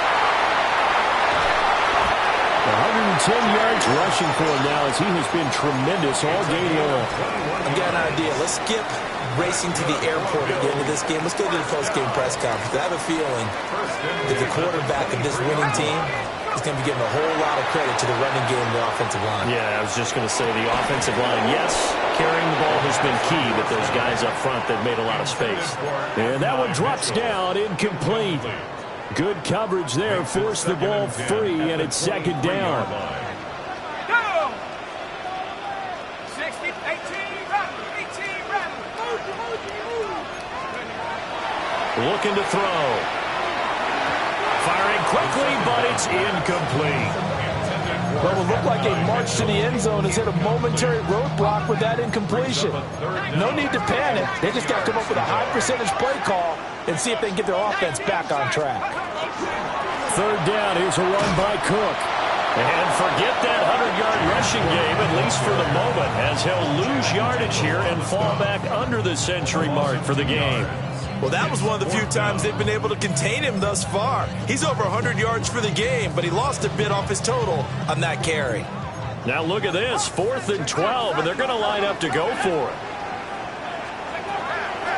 110 yards rushing for him now as he has been tremendous all game long. I've got an idea. Let's skip racing to the airport at the end of this game. Let's go to the post-game press conference. I have a feeling that the quarterback of this winning team is going to be giving a whole lot of credit to the running game and the offensive line. Yeah, I was just going to say the offensive line, yes, carrying the ball has been key, but those guys up front that made a lot of space. And that one drops down, incomplete. Good coverage there, forced the ball free, and it's second down. Looking to throw. Firing quickly, but it's incomplete. Well, it looked like a march to the end zone has hit a momentary roadblock with that incompletion. No need to panic. They just got to come up with a high percentage play call and see if they can get their offense back on track. Third down, here's a run by Cook. And forget that 100-yard rushing game, at least for the moment, as he'll lose yardage here and fall back under the century mark for the game. Well, that was one of the few times they've been able to contain him thus far. He's over 100 yards for the game, but he lost a bit off his total on that carry. Now look at this, 4th and 12, and they're going to line up to go for it.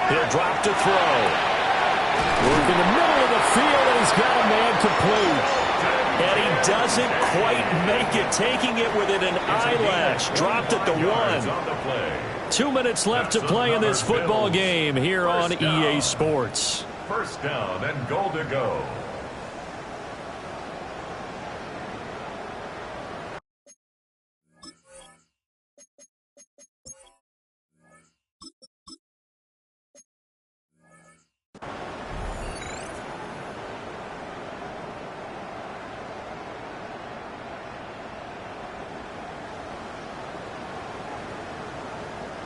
He'll drop to throw. Work in the middle of the field, and he's got a man complete. And he doesn't quite make it, taking it within an eyelash. Dropped at the 1. 2 minutes left to play in this football game here on EA Sports. First down and goal to go.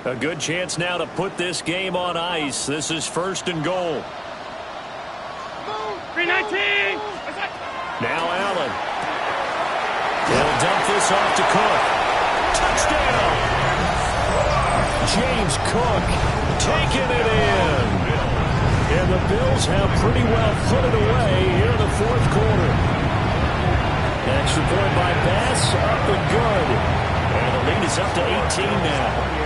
A good chance now to put this game on ice. This is 1st and goal. 319. Now Allen. He'll dump this off to Cook. Touchdown! James Cook taking it in. And the Bills have pretty well put it away here in the 4th quarter. Extra point by Bass, up and good. And the lead is up to 18 now.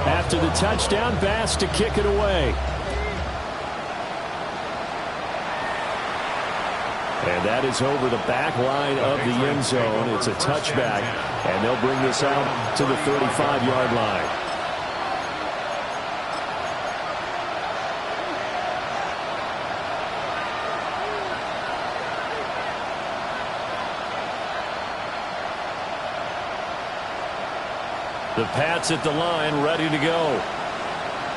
After the touchdown, Bass to kick it away. And that is over the back line of the end zone. It's a touchback, and they'll bring this out to the 35-yard line. The Pats at the line, ready to go.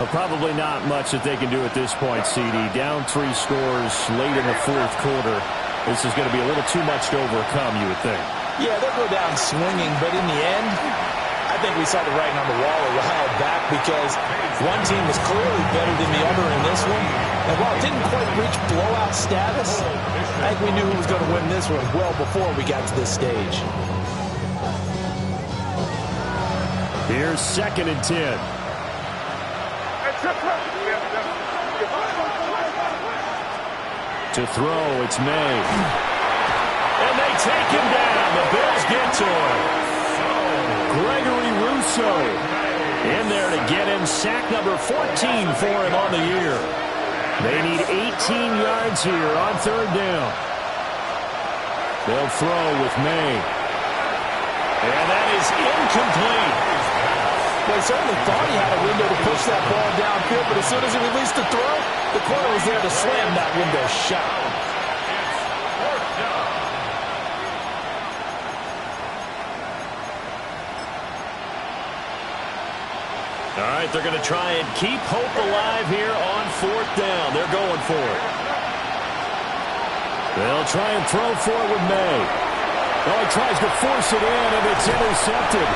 Well, probably not much that they can do at this point, CD. Down 3 scores late in the 4th quarter. This is going to be a little too much to overcome, you would think. Yeah, they'll go down swinging, but in the end, I think we saw the writing on the wall a while back because one team was clearly better than the other in this one. And while it didn't quite reach blowout status, I think we knew who was going to win this one well before we got to this stage. Here's 2nd and 10. To throw, it's May. And they take him down. The Bills get to him. Gregory Rousseau in there to get him sack number 14 for him on the year. They need 18 yards here on 3rd down. They'll throw with May. And that is incomplete. Well, he certainly thought he had a window to push that ball downfield, but as soon as he released the throw, the corner was there to slam that window shut. All right, they're going to try and keep hope alive here on 4th down. They're going for it. They'll try and throw for it with May. Oh, he tries to force it in, and it's intercepted.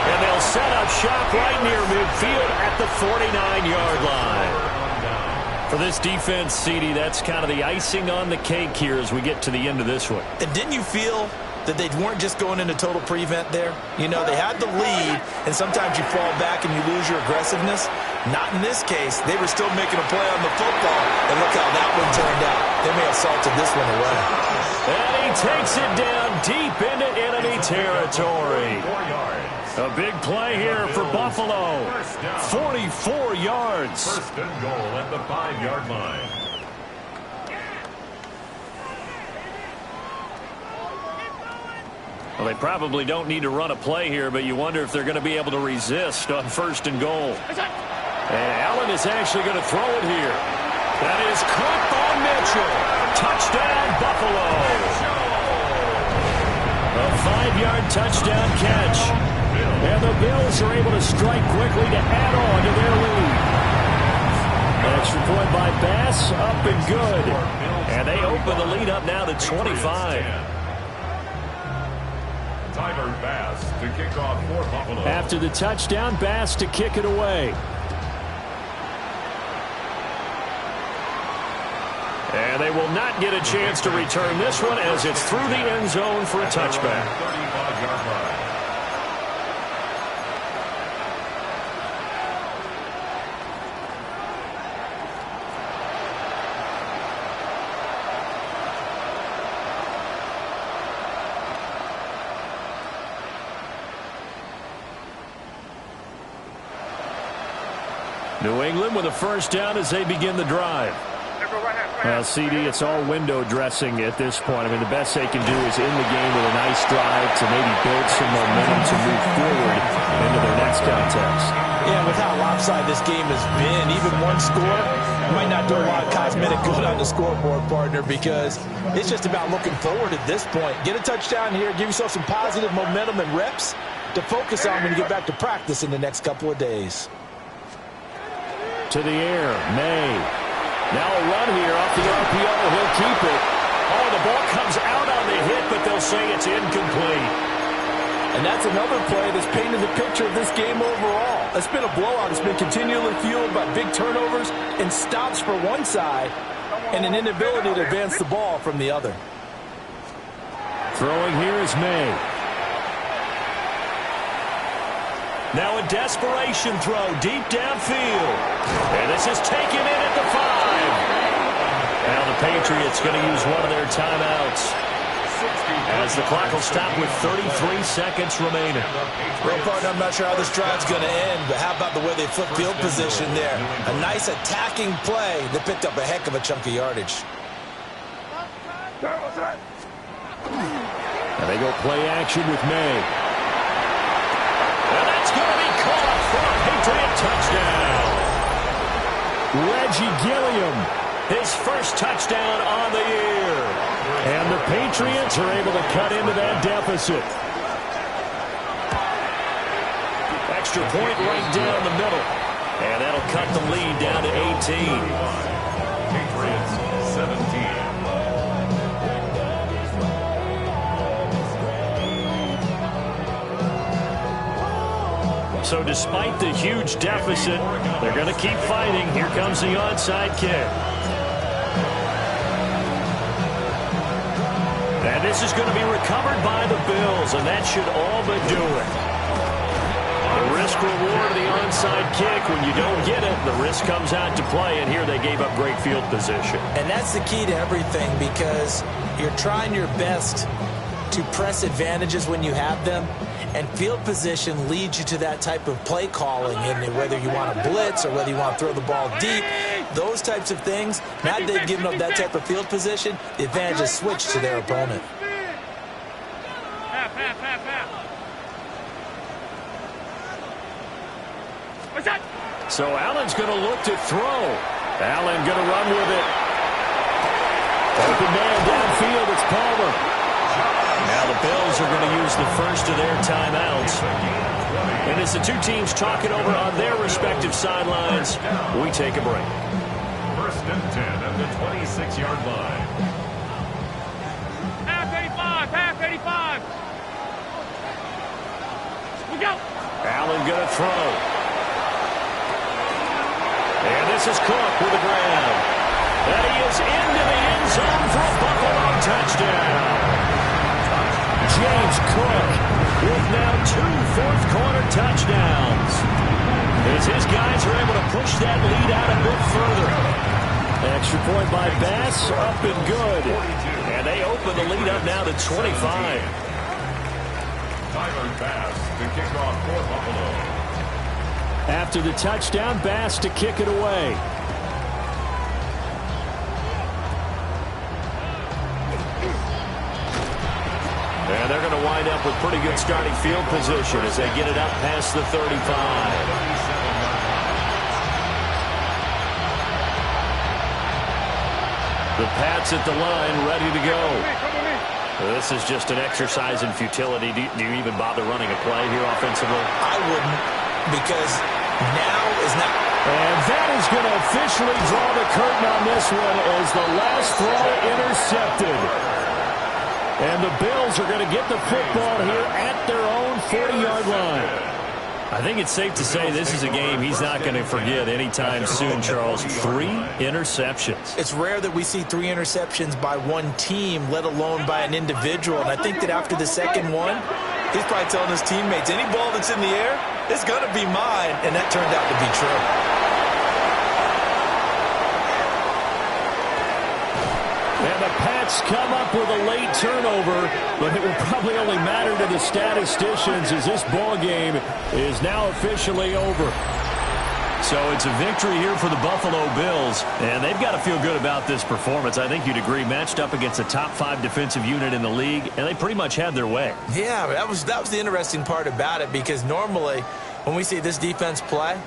And they'll set up shop right near midfield at the 49-yard line. For this defense, CD, that's kind of the icing on the cake here as we get to the end of this one. And didn't you feel that they weren't just going into total prevent there? You know, they had the lead, and sometimes you fall back and you lose your aggressiveness. Not in this case. They were still making a play on the football, and look how that one turned out. They may have salted this one away. And he takes it down deep into enemy territory. A big play here for Buffalo. 44 yards. 1st and goal at the 5-yard line. Well, they probably don't need to run a play here, but you wonder if they're going to be able to resist on 1st and goal. And Allen is actually going to throw it here. That is caught by Mitchell. Touchdown, Buffalo. A 5-yard touchdown catch. And the Bills are able to strike quickly to add on to their lead. Extra point by Bass, up and good. And they open the lead up now to 25. Tyler Bass to kick off for Buffalo. After the touchdown, Bass to kick it away. And they will not get a chance to return this one as it's through the end zone for a touchback. 35-yard line. New England with a first down as they begin the drive. Well, CD, it's all window dressing at this point. I mean, the best they can do is in the game with a nice drive to maybe build some momentum to move forward into their next contest. Yeah, with how lopsided this game has been, even one score might not do a lot of cosmetic good on the scoreboard, partner, because it's just about looking forward at this point. Get a touchdown here, give yourself some positive momentum and reps to focus on when you get back to practice in the next couple of days. To the air, May. Now a run here off the RPO. He'll keep it. Oh, the ball comes out on the hit, but they'll say it's incomplete. And that's another play that's painted the picture of this game overall. It's been a blowout. It's been continually fueled by big turnovers and stops for one side and an inability to advance the ball from the other. Throwing here is May. Now a desperation throw deep downfield. And this is taken in at the 5. Now the Patriots going to use one of their timeouts as the clock will stop with 33 seconds remaining. Well, partner, I'm not sure how this drive's going to end, but how about the way they flip field position there? A nice attacking play that picked up a heck of a chunk of yardage. And they go play action with May. And that's going to be caught for a Patriot touchdown. Reggie Gilliam, his first touchdown on the year. And the Patriots are able to cut into that deficit. Extra point right down the middle. And that'll cut the lead down to 18. Patriots 17. So despite the huge deficit, they're going to keep fighting. Here comes the onside kick. And this is going to be recovered by the Bills, and that should all but do it. The risk reward of the onside kick, when you don't get it, the risk comes out to play, and here they gave up great field position. And that's the key to everything, because you're trying your best to press advantages when you have them, and field position leads you to that type of play calling, and whether you want to blitz or whether you want to throw the ball deep, those types of things. Now that they've given up that type of field position, the advantage is switched to their opponent. So Allen's going to look to throw. Allen going to run with it. Open man downfield, it's Palmer. Now the Bills are going to use the first of their timeouts. And as the two teams talk it over on their respective sidelines, we take a break. First and 10 at the 26-yard line. Half 85, half 85. We go. Allen going to throw. And this is Cook with a grab. And he is into the end zone for a Buffalo touchdown. James Cook with now 2 fourth-quarter touchdowns. As his guys are able to push that lead out a bit further. Extra point by Bass, up and good. And they open the lead up now to 25. Tyler Bass to kick off for Buffalo. After the touchdown, Bass to kick it away. And they're going to wind up with pretty good starting field position as they get it up past the 35. The Pats at the line, ready to go. This is just an exercise in futility. Do you even bother running a play here offensively? I wouldn't, because now is not. And that is going to officially draw the curtain on this one as the last throw intercepted. And the Bills are going to get the football here at their own 40-yard line. I think it's safe to say this is a game he's not going to forget anytime soon, Charles. 3 interceptions. It's rare that we see 3 interceptions by one team, let alone by an individual. And I think that after the second one, he's probably telling his teammates, any ball that's in the air, it's going to be mine. And that turned out to be true. And the Pats come up with a late turnover, but it will probably only matter to the statisticians as this ball game is now officially over. So it's a victory here for the Buffalo Bills, and they've got to feel good about this performance. I think you'd agree, matched up against a top 5 defensive unit in the league, and they pretty much had their way. Yeah, that was the interesting part about it, because normally when we see this defense play,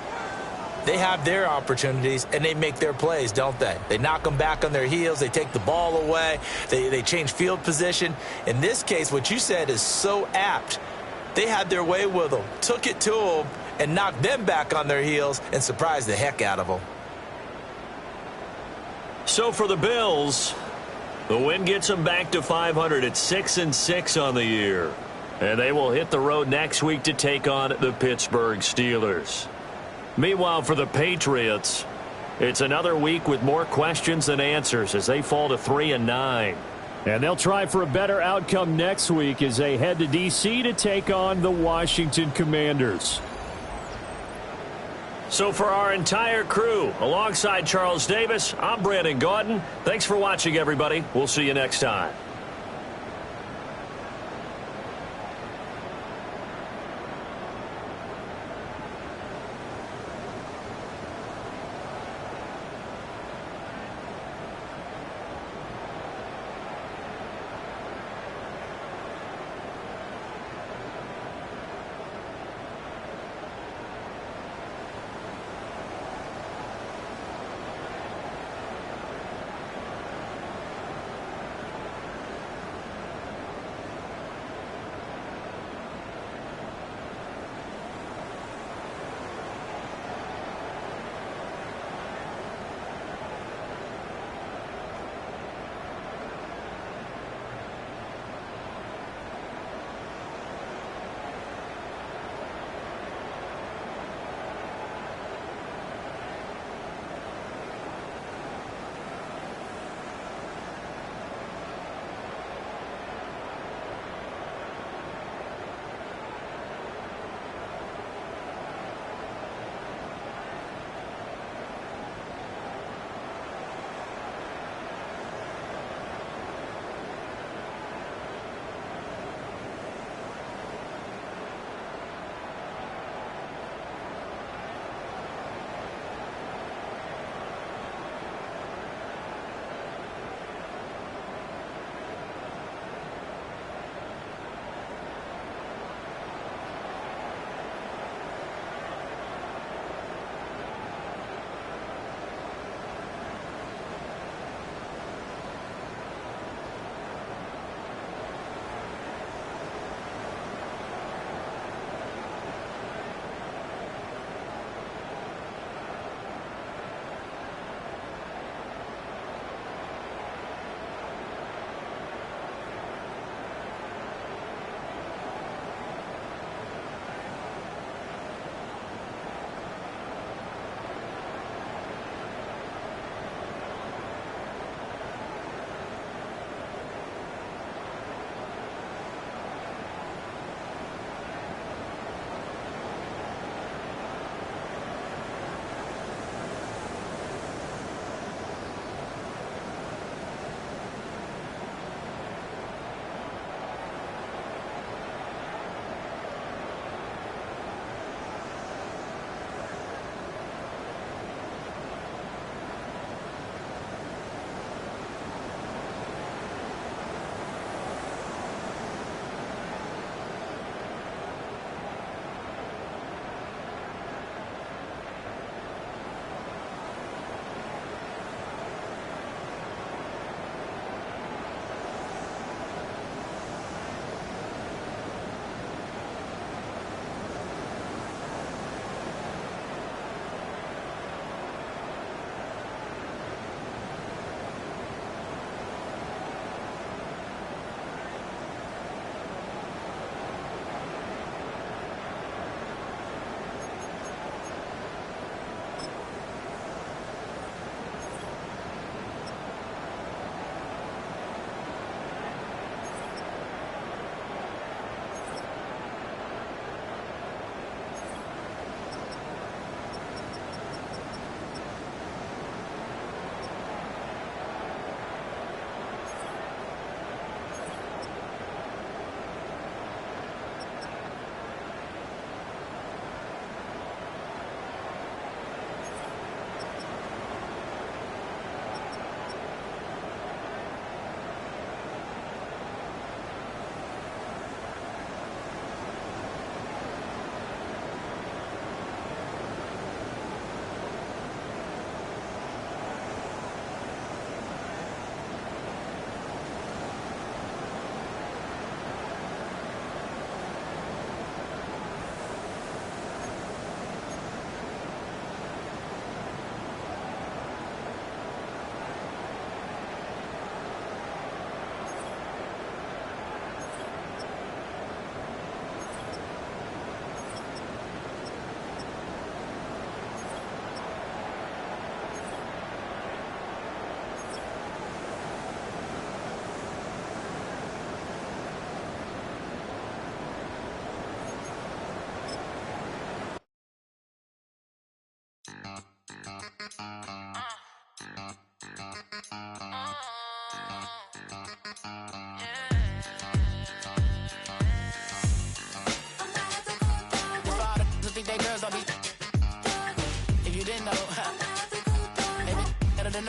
they have their opportunities, and they make their plays, don't they? They knock them back on their heels. They take the ball away. They change field position. In this case, what you said is so apt. They had their way with them, took it to them, and knocked them back on their heels and surprised the heck out of them. So for the Bills, the win gets them back to 500 at 6-6 on the year. And they will hit the road next week to take on the Pittsburgh Steelers. Meanwhile, for the Patriots, it's another week with more questions than answers as they fall to 3-9. And they'll try for a better outcome next week as they head to D.C. to take on the Washington Commanders. So for our entire crew, alongside Charles Davis, I'm Brandon Gaudin. Thanks for watching, everybody. We'll see you next time.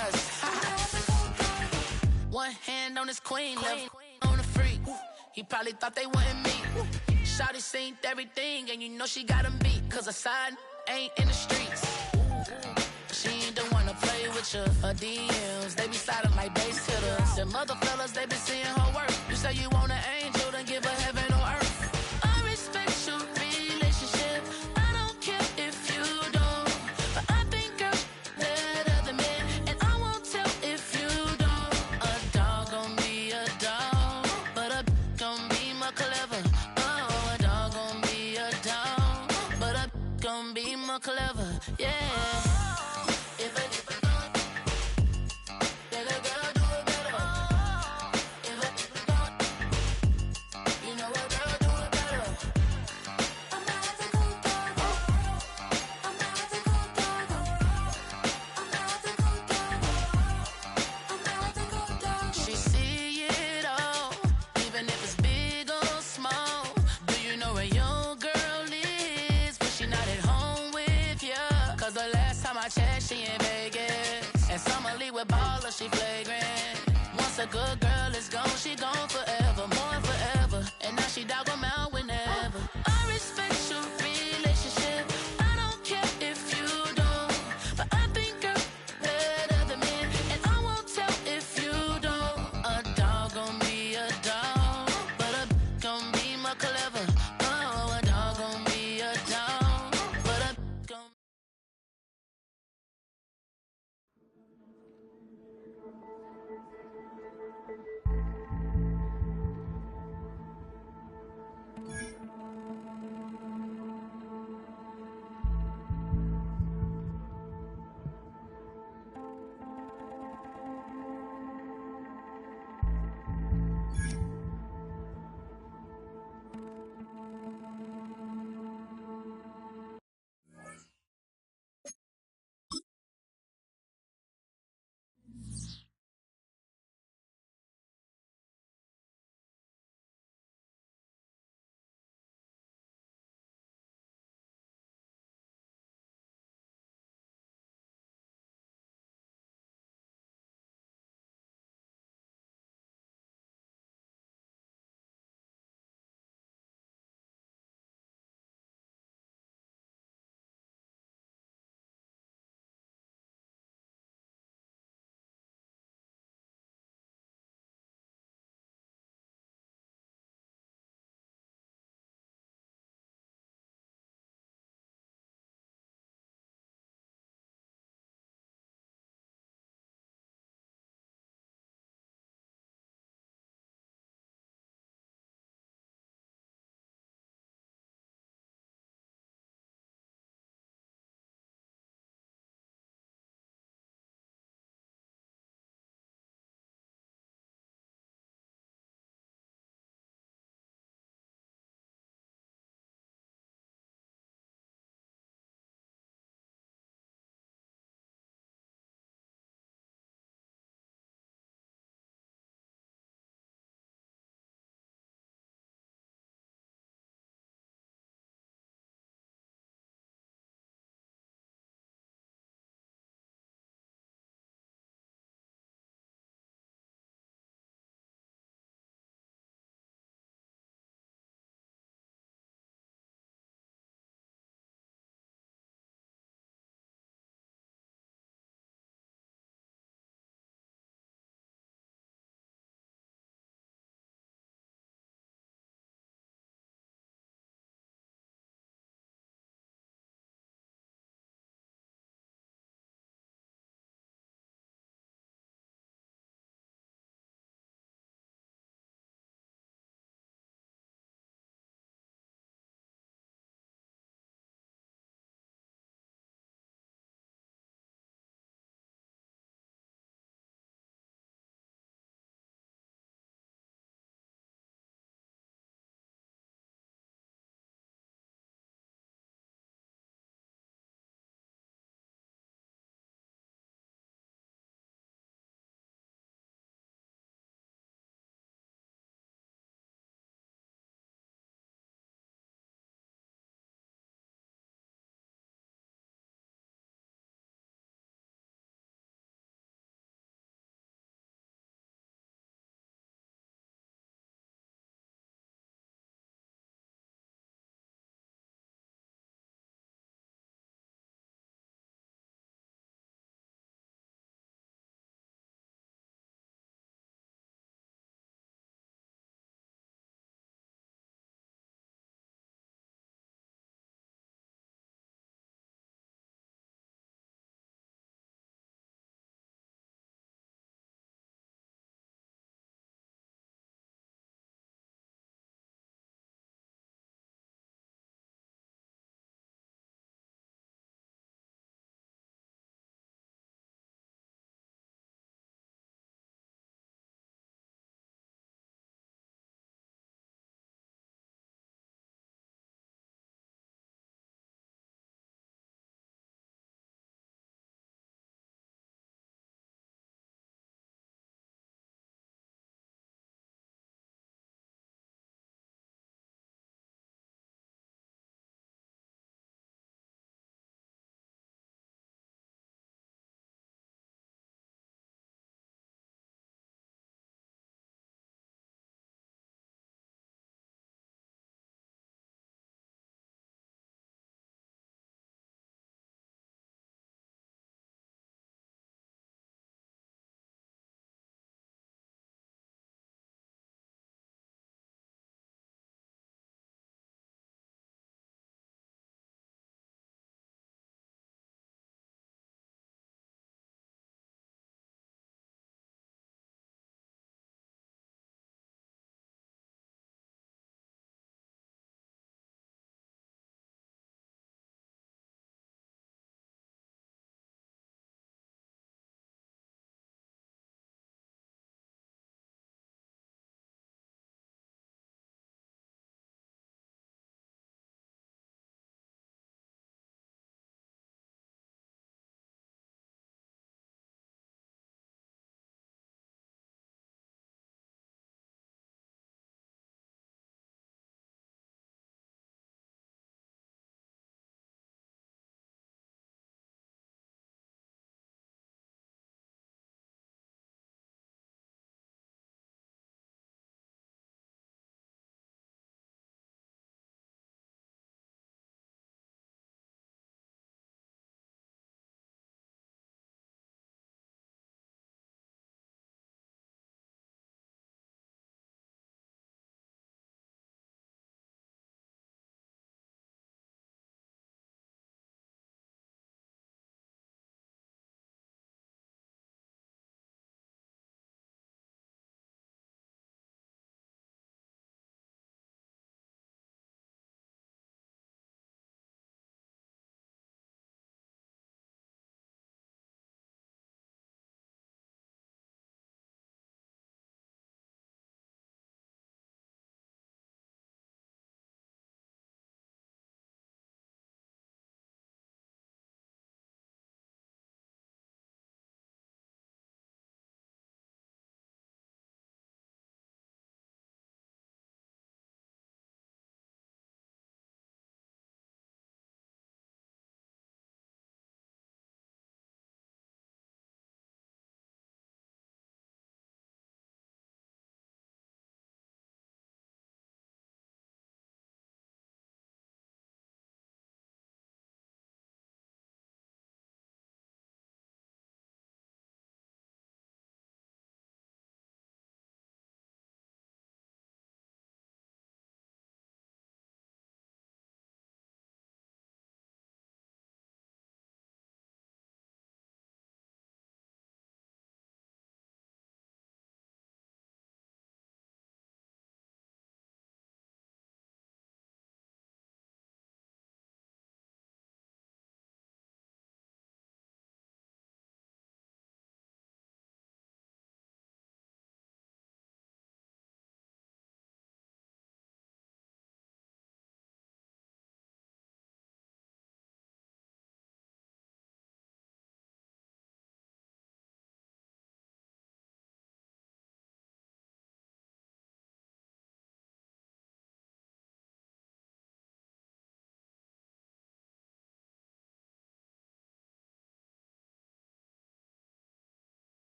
us. One hand on his queen, left on the freak. He probably thought they wouldn't meet. Shawty seen everything, and you know she got him beat. Cause her side ain't in the streets. She ain't the one to play with you. Her DMs, they be sliding like base hitters. And mother fellas, they been seeing her work.